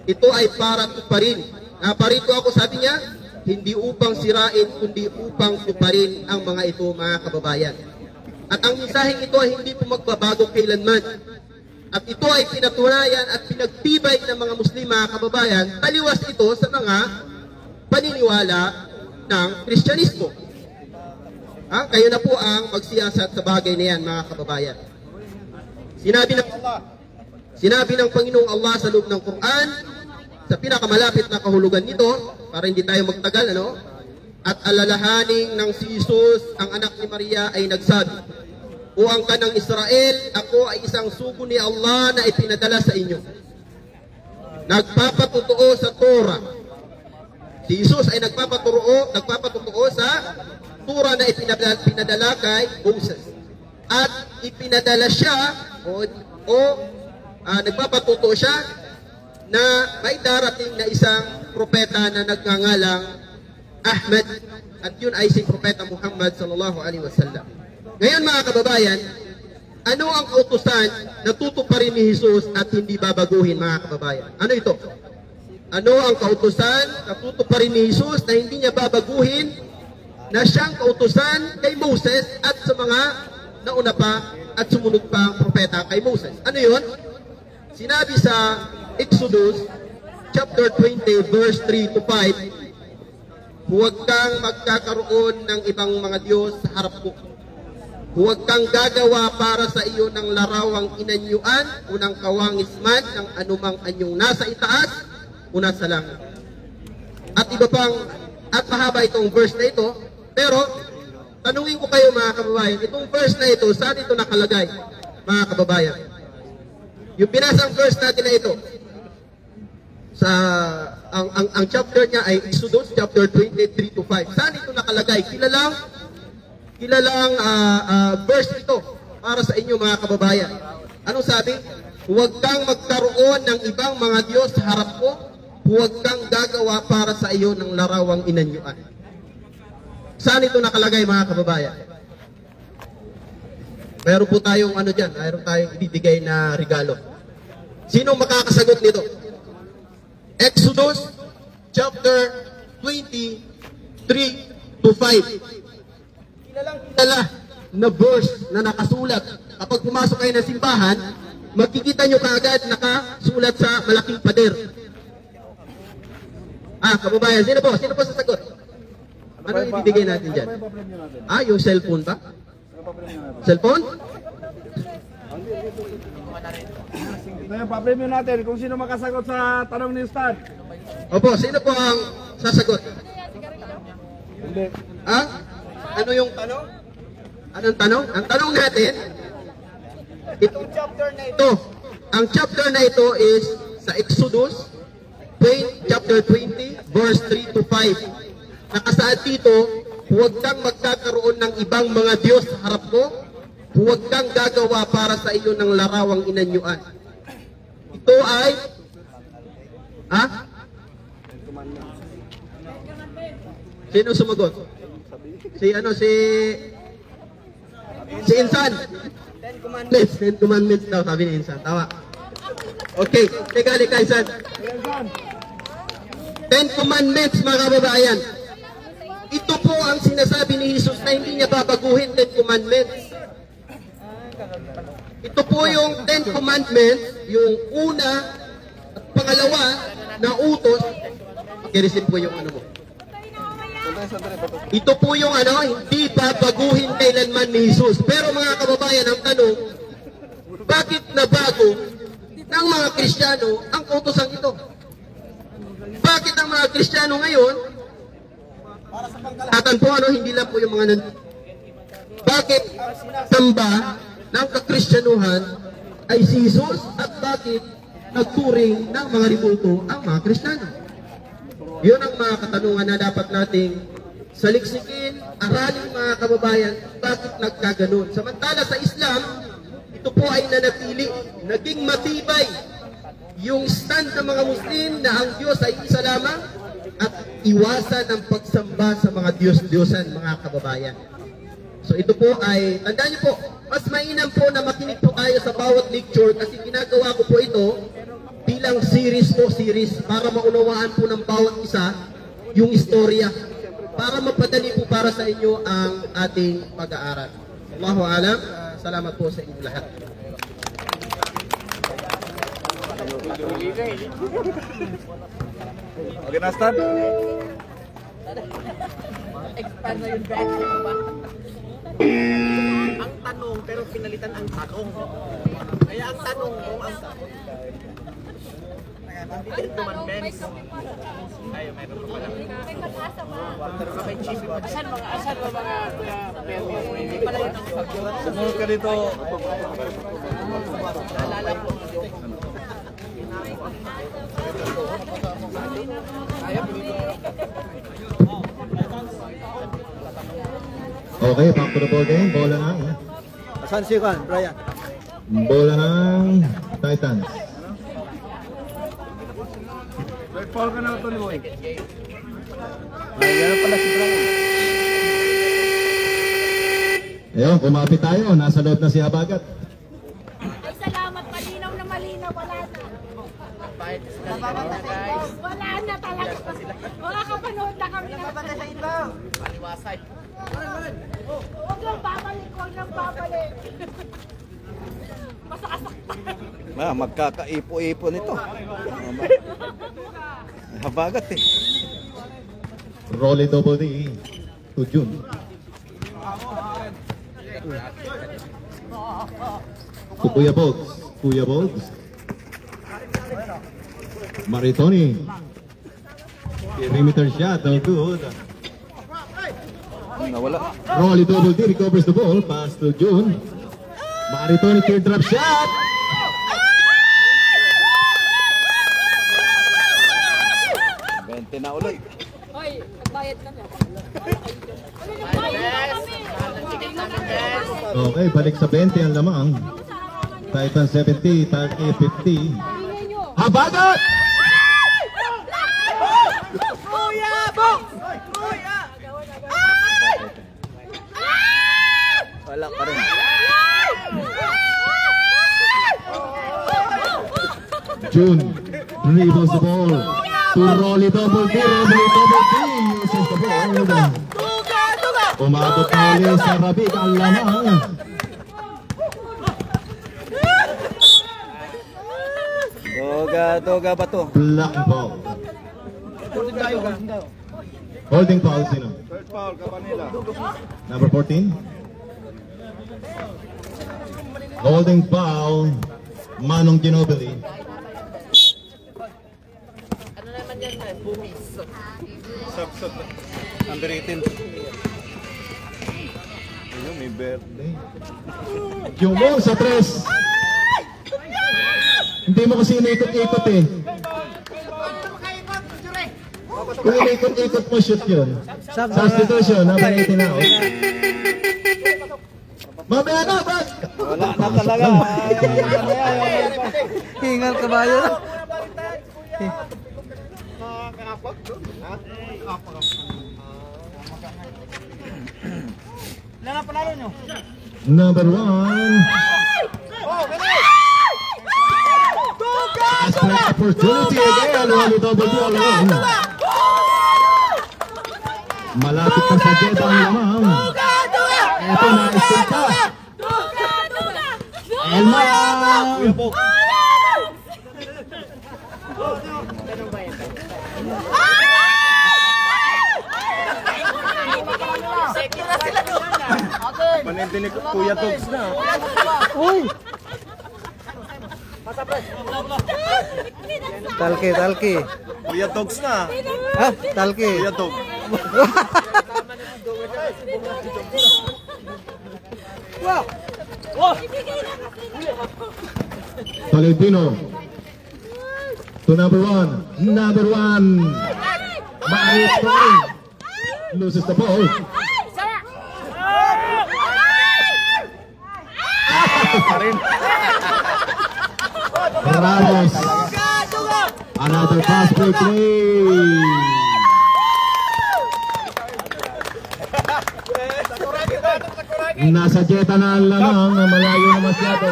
Speaker 9: Ito ay para tuparin. Parito ako, sabi niya, hindi upang sirain, kundi upang tuparin ang mga ito, mga kababayan. At ang mensaheng ito ay hindi po magbabago kailanman. At ito ay pinatunayan at pinagtibay ng mga Muslim, mga kababayan, taliwas ito sa mga paniniwala ng Kristyanismo. Kayo na po ang magsiyasat sa bagay na yan, mga kababayan. Sinabi ng Panginoong Allah sa loob ng Quran, sa pinakamalapit na kahulugan nito, para hindi tayo magtagal, at alalahaning ng si Jesus, ang anak ni Maria, ay nagsabi, "O angkan ng Israel, ako ay isang sugo ni Allah na ipinadala sa inyo. Nagpapatutuo sa Torah." Si Jesus ay nagpapatutuo sa Torah na ipinadala kay Moses. At ipinadala siya nagpapatutuo siya na may darating na isang propeta na nagngangalang Ahmed, at yun ay si Propeta Muhammad sallallahu alaihi wasallam. Ngayon mga kababayan, ano ang kautusan na tutuparin ni Jesus at hindi babaguhin, mga kababayan? Ano ito? Ano ang kautusan na tutuparin ni Jesus na hindi niya babaguhin, na siyang kautusan kay Moses at sa mga nauna pa at sumunod pa ang propeta kay Moses? Ano yun? Sinabi sa Exodus chapter 20 verse 3 to 5, "Huwag kang magkakaroon ng ibang mga Diyos sa harap ko. Huwag kang gagawa para sa iyo ng larawang inanyuan o ng kawangis man ng anumang anyong nasa itaas o nasa langit." At iba pang, at mahaba itong verse na ito, pero tanungin ko kayo mga kababayan, itong verse na ito, saan ito nakalagay, mga kababayan? Yung binasang verse natin na ito, ang chapter niya ay Exodus chapter 23 to 5. Saan ito nakalagay? Kilalang verse ito para sa inyo, mga kababayan. Anong sabi? "Huwag kang magkaroon ng ibang mga Diyos sa harap ko. Huwag kang gagawa para sa iyo ng larawang inanyuan." Saan ito nakalagay, mga kababayan? Meron po tayong mayroon tayong ibibigay na regalo. Sino makakasagot nito? Exodus chapter 23 to 5. Kilala na verse na nakasulat. Kapag pumasok kayo ng simbahan, makikita nyo kaagad nakasulat sa malaking pader. Kababayan, sino po sasagot? Ano ibibigay natin dyan? Yung cellphone ba? Cellphone?
Speaker 5: Ito yung pa-premyo natin kung sino makasagot sa tanong ni Ustad.
Speaker 9: Opo, sino po ang sasagot?
Speaker 5: Hindi.
Speaker 9: Ano yung tanong? Anong tanong? Ang tanong natin, itong chapter na ito, ang chapter na ito is sa Exodus chapter 20 verse 3 to 5. Nakasaad dito, "Huwag kang magkakaroon ng ibang mga Diyos sa harap ko. Huwag kang gagawa para sa iyo ng larawang inanyuan." Ito ay Sino sumagot? Si Insan. Ten Commandments daw, sabi ni Insan. Tawa. Okay, teka Insan. Ten Commandments, mga kababayan. Ito po ang sinasabi ni Jesus na hindi niya babaguhin, Ten Commandments. Ito po yung Ten Commandments, yung una at pangalawa na utos. Pakireceive po yung mo. Ito po yung hindi babaguhin kailanman ni Jesus. Pero mga kababayan, ang tanong, bakit nabago ng mga Kristiyano ang utosan ito? Bakit ang mga Kristiyano ngayon, hindi lang po yung mga bakit samba ng kakristyanuhan ay si Jesus, at bakit nagturing ng mga rebulto ang mga Kristiyano? Yun ang mga katanungan na dapat nating saliksikin, aralin, mga kababayan, bakit nagkaganon. Samantala sa Islam, ito po ay nanatili, naging matibay yung stand ng mga Muslim na ang Diyos ay isa lamang at iwasan ang pagsamba sa mga Diyos-Diyosan, mga kababayan. So ito po ay, tandaan niyo po, mas mainam po na makinig po tayo sa bawat lecture kasi ginagawa ko po ito bilang series para maunawaan po ng bawat isa yung istorya, para mapadali po para sa inyo ang ating pag-aaral. Allahu alam. Salamat po sa inyo lahat.
Speaker 1: Okay na, Stan?
Speaker 3: Expand na yung batch.
Speaker 9: Ang tanong, pero pinalitan ang tanong. Kaya ang tanong kung ang
Speaker 7: Tanong, may
Speaker 9: Ayaw, mayroon pa pala.
Speaker 7: may pag-asa ba?
Speaker 5: Asan mga hindi pala yun ang
Speaker 1: Sumunod ka dito.
Speaker 9: Naalala ko.
Speaker 2: Okay, back to the ball game. Bola ng
Speaker 1: Asan si Juan, Brian?
Speaker 2: bola ng Titans.
Speaker 4: Red foul ka na ito ni Boy.
Speaker 1: Ay, yan pala si Brian.
Speaker 2: Ayun, kumapit tayo. Nasa loob na si Habagat.
Speaker 7: Ay, salamat. Malinaw na malinaw. Wala na. Wala na talaga. Mga kapanood na kami.
Speaker 9: Maliwasay.
Speaker 7: Huwag lang babalik. Huwag lang babalik. Masakasaktan.
Speaker 1: Magkakaipo-ipo nito. Habagat eh.
Speaker 2: Rolly double D to June. To Kuya Bogs. Kuya Bogs. Maritoni. Perimeter shot. No good.
Speaker 1: Nawala.
Speaker 2: Rolly double D recovers the ball. Pass to June. Maritoni teardrop shot.
Speaker 1: Na ulit.
Speaker 7: Hoy, nagbayad kami. Nagbayad na kami.
Speaker 2: Okay, balik sa 20 ang lamang. Titan 70, Tarky 50. Habagat!
Speaker 3: Kuya Box! Kuya!
Speaker 1: Wala pa rin.
Speaker 2: June dribbles the ball to Rolly double D. Rolly double D uses the ball. Umabot na ulit sa Rabik ang lamang.
Speaker 1: Doga ba to?
Speaker 2: Black ball. Holding foul sino?
Speaker 4: Third foul, Cabanela.
Speaker 2: Number 14. Holding foul. Manong Ginobili.
Speaker 9: Ano naman yan, man? Boomies.
Speaker 1: Sub. Number 18. Ayun, may birthday.
Speaker 2: Jumong sa 3. Hindi mo kasi inikot-ikot eh. Kung inikot-ikot mo, shoot yun. Substitution, number 18 na. Mamaya na, bag!
Speaker 1: Wala na talaga. Hingal kabayo.
Speaker 2: Number 1. Aspect opportunity again. Wali double D all around. Malapit na sa jet ang lamang. Ito na, istinta. Elma!
Speaker 1: Panente ni Kuya Togs na. Talke. Kuya Togs na. Ha? Talke. Kuya Togs.
Speaker 2: Tolentino to number 1. Number 1. Maritoni loses the ball. Ramos. Another fast break play. Nasa jeta na ang lamang na malayo na masyado.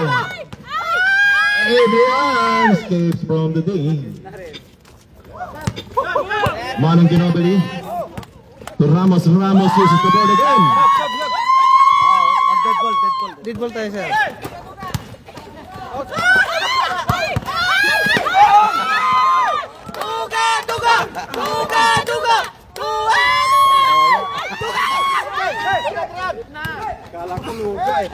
Speaker 2: Adrian escapes from the day. Manong Ginobili to Ramos. Ramos uses the ball again.
Speaker 1: Dead ball tayo, sir. Kala ko luga eh.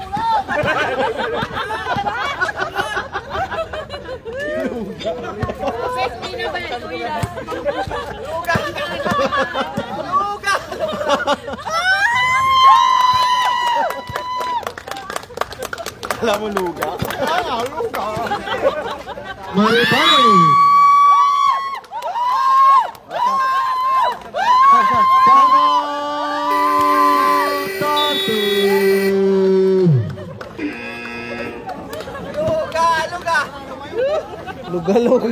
Speaker 7: Safety na ba yan, kuya?
Speaker 1: Luga! Luga! Alam mo luga? Luga!
Speaker 2: Maribay!
Speaker 3: Luga.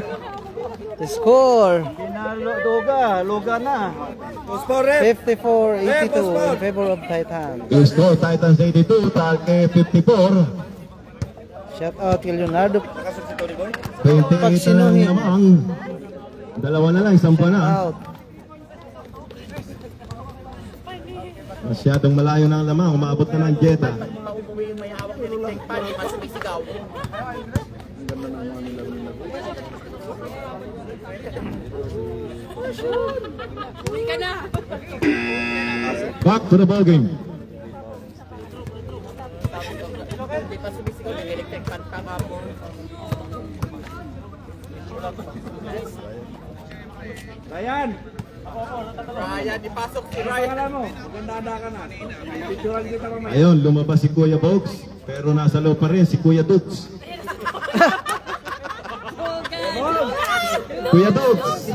Speaker 3: The score,
Speaker 1: Luga na.
Speaker 3: 54-82 in favor of Titan.
Speaker 2: Gusto, Titans 82, Tarke 54.
Speaker 3: Shout out kay Leonardo.
Speaker 2: 28 na lang namang. Dalawa na lang, isang pa na.
Speaker 3: Out.
Speaker 2: Masyadong malayo na ang lamang, umabot na ng Jetta.
Speaker 7: Uwi ka na.
Speaker 2: Back to the ball game.
Speaker 5: Ryan! Ryan, ipasok si Ryan. Mo, maganda ka na. Picturean kita mamaya.
Speaker 2: Ayun, lumabas si Kuya Bogs, pero nasa loob pa rin si Kuya Dukes. Kuya Dukes!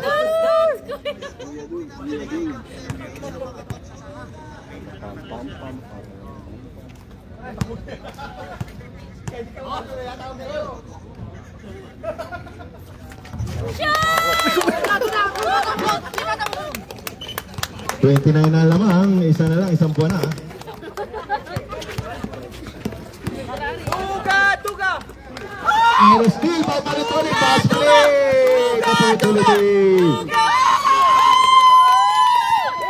Speaker 7: Shot!
Speaker 2: 29 na lamang, isa na lang, isang buwan na. And a steal by Maritoni, pass play! Opportunity!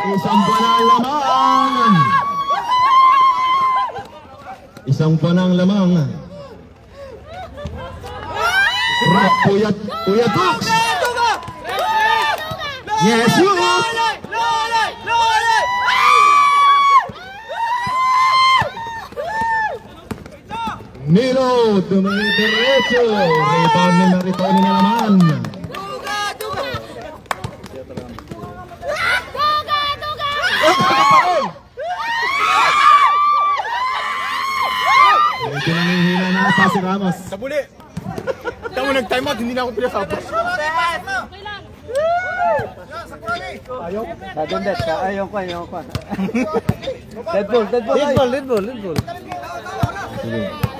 Speaker 2: Isang buwan na lamang! Isang buwan ang lamang. Kuya Dukes! Yes, you! Nilo, dumiretso. Rebound ni Maritoni na naman. Medyo nanghihina na ata si Ramos.
Speaker 1: Sabuli! Tama nag-time out, hindi na ako pinasabot.
Speaker 3: Nadundet ka. Ayaw ko. Dead ball.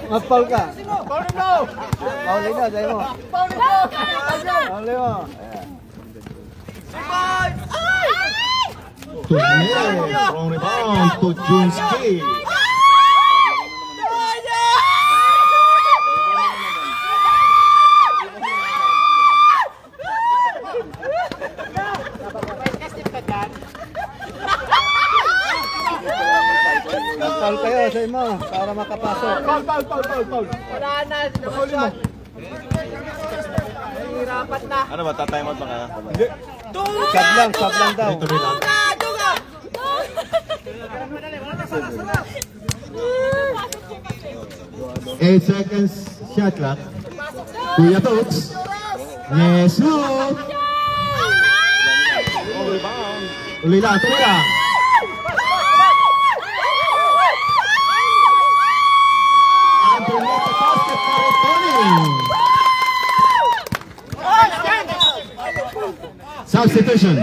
Speaker 3: Mag-foul ka. Foul na, dahil mo. Foul mo.
Speaker 2: Tumir, strong rebound to Junski.
Speaker 3: Foul kayo sa imo para makapasok.
Speaker 1: Foul.
Speaker 5: Wala na, sinabot. Hirapat na.
Speaker 1: Ano ba, tatime out ba kaya?
Speaker 3: Sab lang daw.
Speaker 5: Duga!
Speaker 2: 8 seconds shot clock. Kuya Dukes. Yes, look. Tuloy lang. Underneath the basket para Tony. Substitution.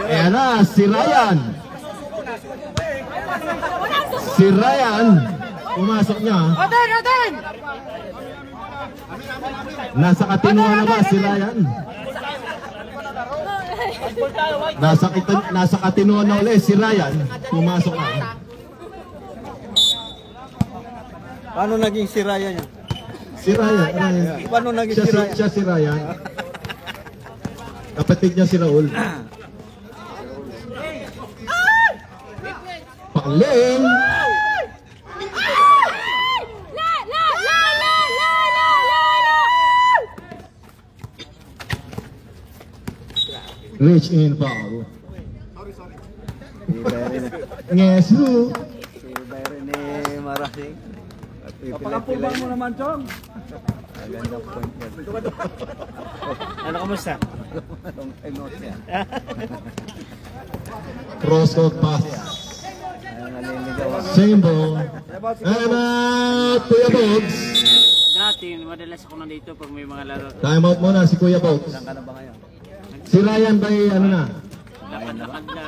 Speaker 2: Ayan na, si Ryan. Pumasok niya. Nasa katinuan na ba si Ryan? Nasa katinuan na ulit si Ryan. Pumasok na.
Speaker 3: Paano naging si Ryan niya?
Speaker 2: Si Ryan.
Speaker 3: Paano naging si Ryan?
Speaker 2: Siya si Ryan. Kapatid niya si Raul. Pangling! Reach in foul.
Speaker 1: Si Byron.
Speaker 2: Ngesu.
Speaker 1: Si Byron ni Marasing. At
Speaker 5: Napakapulbang mo naman, Chong.
Speaker 1: Magandang point yan.
Speaker 6: Ano, kamusta?
Speaker 1: Itong emote niya.
Speaker 2: Cross-court pass.
Speaker 1: Ang naliligaw.
Speaker 2: Same ball. And out, Kuya Bogs.
Speaker 6: Dati, madalas ako nandito pag may mga laro.
Speaker 2: Time out muna si Kuya Bogs.
Speaker 1: Saan ka na ba ngayon?
Speaker 2: Si Ryan ba ano na?
Speaker 6: Lakad-lakad na.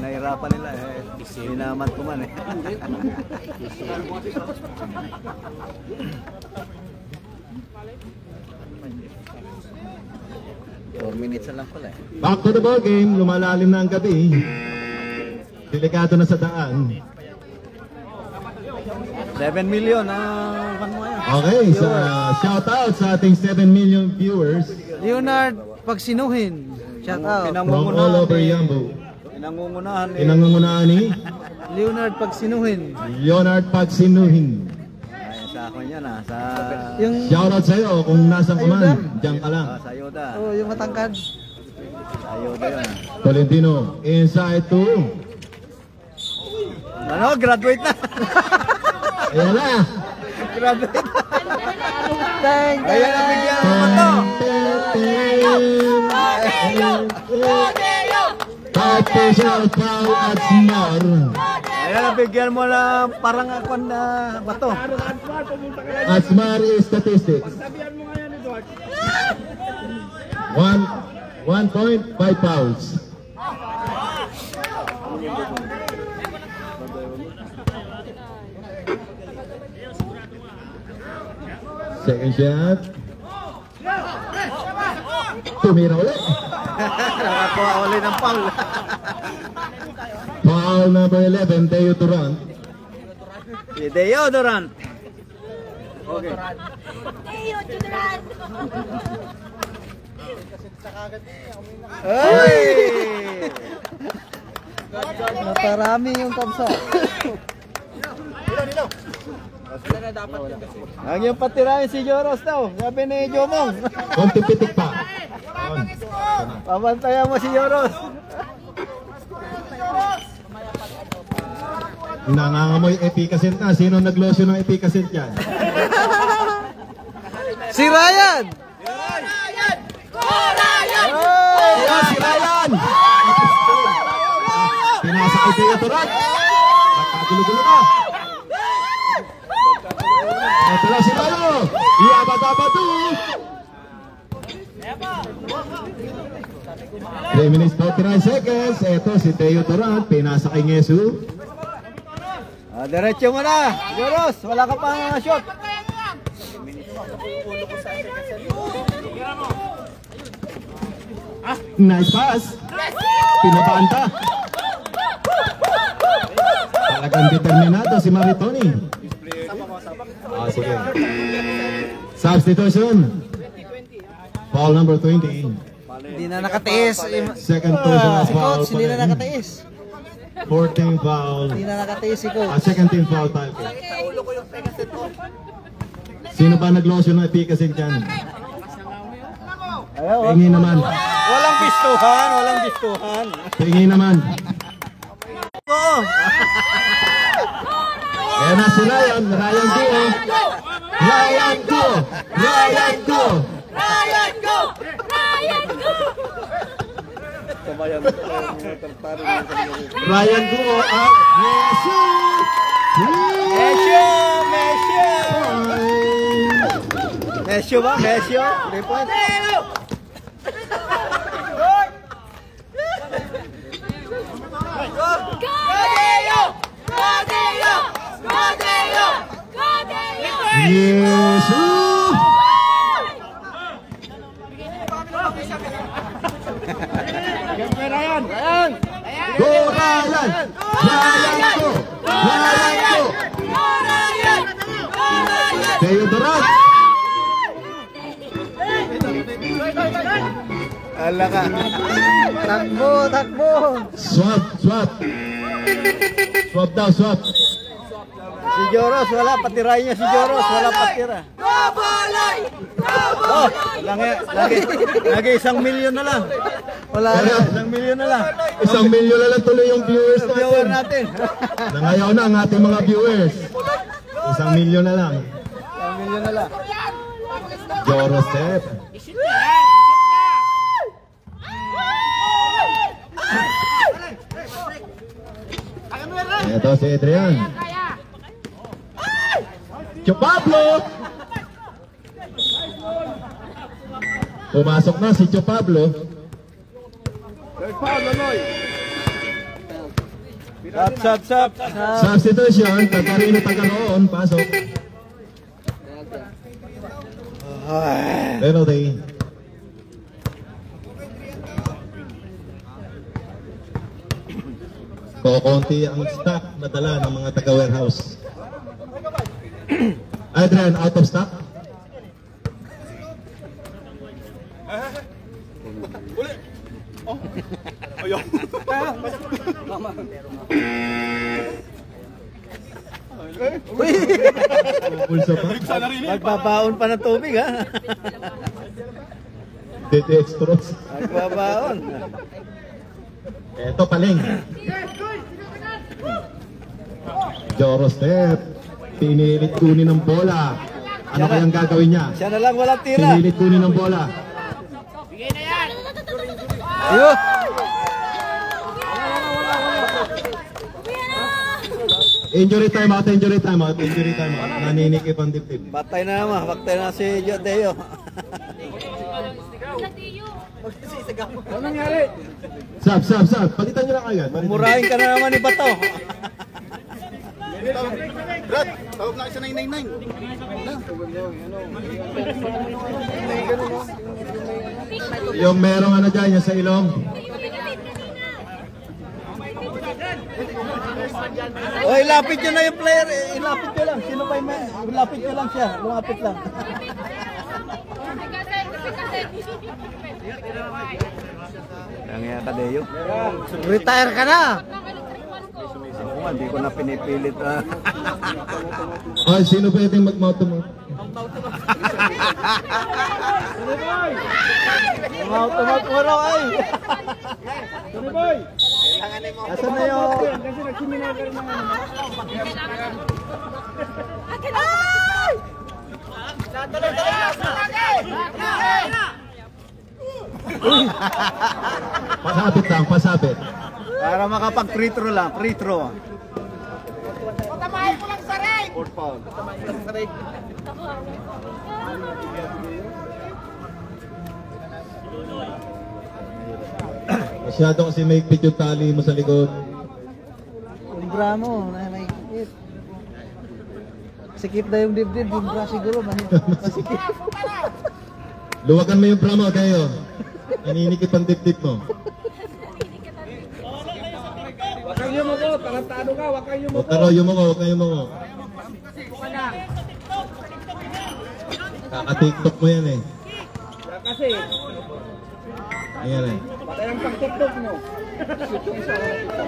Speaker 1: Nahirapan nila eh. Minamat ko man eh. Four minutes na lang pala eh.
Speaker 2: Back to the ball game. Lumalalim na ang gabi. Delikado na sa daan.
Speaker 1: 7 million ang pan mo yan.
Speaker 2: Okay, shout out sa ating 7 million viewers
Speaker 5: Leonard Pagsinuhin. Shout out.
Speaker 2: from all over Yambo.
Speaker 1: Pinangungunahan eh.
Speaker 2: Pinangungunahan ni
Speaker 5: Leonard Pagsinuhin.
Speaker 2: Leonard Pagsinuhin.
Speaker 1: Ay, sa ako niya na. Sa...
Speaker 5: Yung
Speaker 2: Shout out sa iyo kung nasan ka man. Diyan ka lang.
Speaker 1: sa ayuda.
Speaker 5: oh, yung matangkad.
Speaker 1: Sa ayuda yun.
Speaker 2: Tolentino, inside to.
Speaker 1: Ano? Graduate na.
Speaker 2: Ayan na.
Speaker 1: Graduate.
Speaker 5: Thank
Speaker 1: Kaya nabigyan mo to.
Speaker 2: Five personal foul at Smar.
Speaker 1: Ayan, nabigyan mo na parang ako na bato.
Speaker 2: At Smar is statistics. 1.5 fouls. Second shot. Tumira ulit.
Speaker 1: Nakakuha ulit ng foul.
Speaker 2: Foul number 11, Teo Durant.
Speaker 1: Si Deodorant. Okay. Hey!
Speaker 5: Naparami yung kabsa.
Speaker 1: Ang yung patirahin si Joros daw. Sabi ni Jomong.
Speaker 2: Konti pitik pa.
Speaker 1: Pabantayan mo si Joros.
Speaker 2: Nangangamoy epicacent na. Sino nag-lotion ng epicacent yan?
Speaker 5: Si Ryan!
Speaker 2: Ayan, si Ryan! Pinasa kay Teo Durant. Nakagulo-gulo na. Ito na si Tayo. Iabata-batu. 3 minutes 49 seconds. Ito si Teo Durant. Pinasa kay Ngesu.
Speaker 1: Diretso mo na. Joros, wala ka pang shot.
Speaker 2: Nice pass. Pinabanta. Talagang determinado si Maritoni. Sige. Substitution. Foul number 20.
Speaker 5: Hindi na nakatiis.
Speaker 2: Second personal
Speaker 5: Si
Speaker 2: foul.
Speaker 5: Coach, hindi na nakatiis.
Speaker 2: 14 foul.
Speaker 5: Hindi na nakatiis si Coach.
Speaker 2: Second team foul tayo. Sino ba nag-lotion ng epicacent dyan? Tingin naman.
Speaker 1: Walang pistuhan, walang pistuhan.
Speaker 2: Tingin naman. Ayan na si Ryan. Ryan Duo. Ryan Duo. Ryan Duo. Ryan Duo at Yesu.
Speaker 1: Mesyo ba? Mesyo? 3 points.
Speaker 2: Yesu. Go Ryan! Ryan go! Ryan go! Teo Durant!
Speaker 1: Ala ka.
Speaker 5: Takbo, takbo.
Speaker 2: Swap, swap. Swap daw, swap.
Speaker 1: Si Joros, wala. Patiray niya si Joros. Wala patira. Oh, lagi 1 milyon na lang. Wala na, 1 milyon na lang.
Speaker 2: 1 milyon na lang tuloy yung viewers
Speaker 1: Viewer
Speaker 2: natin.
Speaker 1: natin.
Speaker 2: Nangayaw na ang ating mga viewers. 1 milyon na lang.
Speaker 1: 1 milyon na lang.
Speaker 2: Jorosep. Ito si Adrian. Cho Pablo. Pumasok na si Cho Pablo.
Speaker 1: Sap.
Speaker 2: Substitution, Tagarino Tagaroon, pasok. Penalty. Konti ang stock na dala ng mga taga-warehouse. Adrian, out of stock? Pulso pa?
Speaker 1: Magbabaon pa ng tubig, ha?
Speaker 2: Dextrose.
Speaker 1: Magbabaon.
Speaker 2: Eto paling. Jorosep. Pinilit kunin ng bola. Ano kayang gagawin niya?
Speaker 1: Siya na lang walang tira.
Speaker 2: Pinilit kunin ng bola.
Speaker 1: Ayun.
Speaker 2: Injury time out. Naninikip ang dibdib.
Speaker 1: Patay na naman. Patay na si Jodeo.
Speaker 5: Ano nangyari?
Speaker 2: Sab. Palitan nyo lang agad.
Speaker 1: Murahin ka na naman ni Bato.
Speaker 8: Brad, tawag na isa 999.
Speaker 2: Yung merong ano dyan, yung sa ilong.
Speaker 1: O, ilapit nyo na yung player. Ilapit nyo lang. Sino pa yung may... Ilapit nyo lang siya. Lumapit lang. Ang iya ka, Deo. Retire ka na. Ako, hindi ko na pinipilit.
Speaker 2: Ay, sino pwedeng mag-mouth to mouth?
Speaker 1: Mouth mo raw ay.
Speaker 5: Tony Boy!
Speaker 1: Asan na yung...
Speaker 5: Kasi nagsiminaw ka rin ng ano.
Speaker 2: Pasabit.
Speaker 1: Para makapag-free throw lang. Free throw.
Speaker 7: Patamahin ko lang sa ring!
Speaker 1: Fourth foul.
Speaker 2: Masyado kasi may pit yung tali mo sa likod.
Speaker 3: Umbra mo, may sikip. Sikip na yung dibdib, umbra siguro. Masikip.
Speaker 2: Luwagan mo yung bra mo, kayo. Naninikip ang dibdib mo.
Speaker 5: Huwag kang yumuko, tarantado ka, huwag kang yumuko.
Speaker 2: Huwag kayo mo. Kaka-tiktok mo yan eh.
Speaker 5: Kasi,
Speaker 2: Ayan eh.
Speaker 5: patay ang pag-tiktok mo.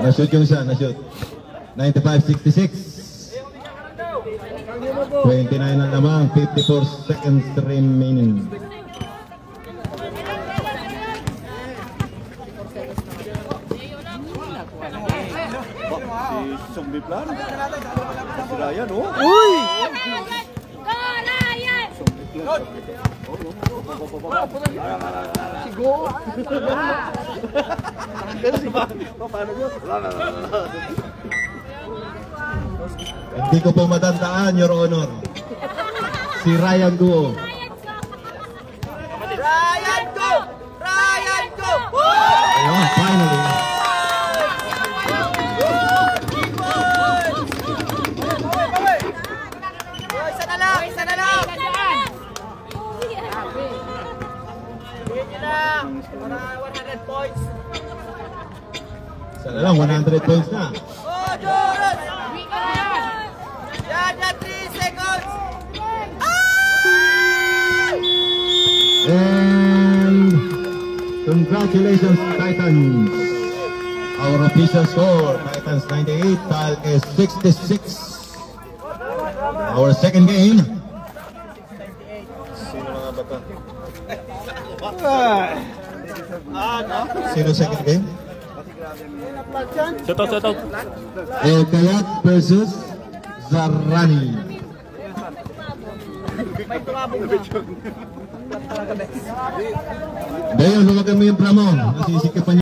Speaker 2: Na-shoot yung isa, na-shoot. 95-66. 29 na lamang, 54 seconds remaining.
Speaker 1: Si Zombie Plan. Si Ryan, oh.
Speaker 3: Uy!
Speaker 7: Golayan!
Speaker 3: Sigo!
Speaker 2: Hindi ko po matandaan, Your Honor. Si Ryan Guo.
Speaker 7: Ryan, go! Ryan, go!
Speaker 2: Ayun, finally.
Speaker 7: Isa na lang! Isa na lang! Para 100 points!
Speaker 2: Sana lang, 100 points na.
Speaker 7: Oh, Joros! Yan, 3 seconds!
Speaker 2: And congratulations, Titans. Our official score, Titans 98, Tal is 66. Our second game.
Speaker 8: Sino mga bata?
Speaker 2: Sino second game?
Speaker 6: Shout out.
Speaker 2: El Kayat versus Zarrani. Dayo, lumagan mo yung pramo. Nasisikipan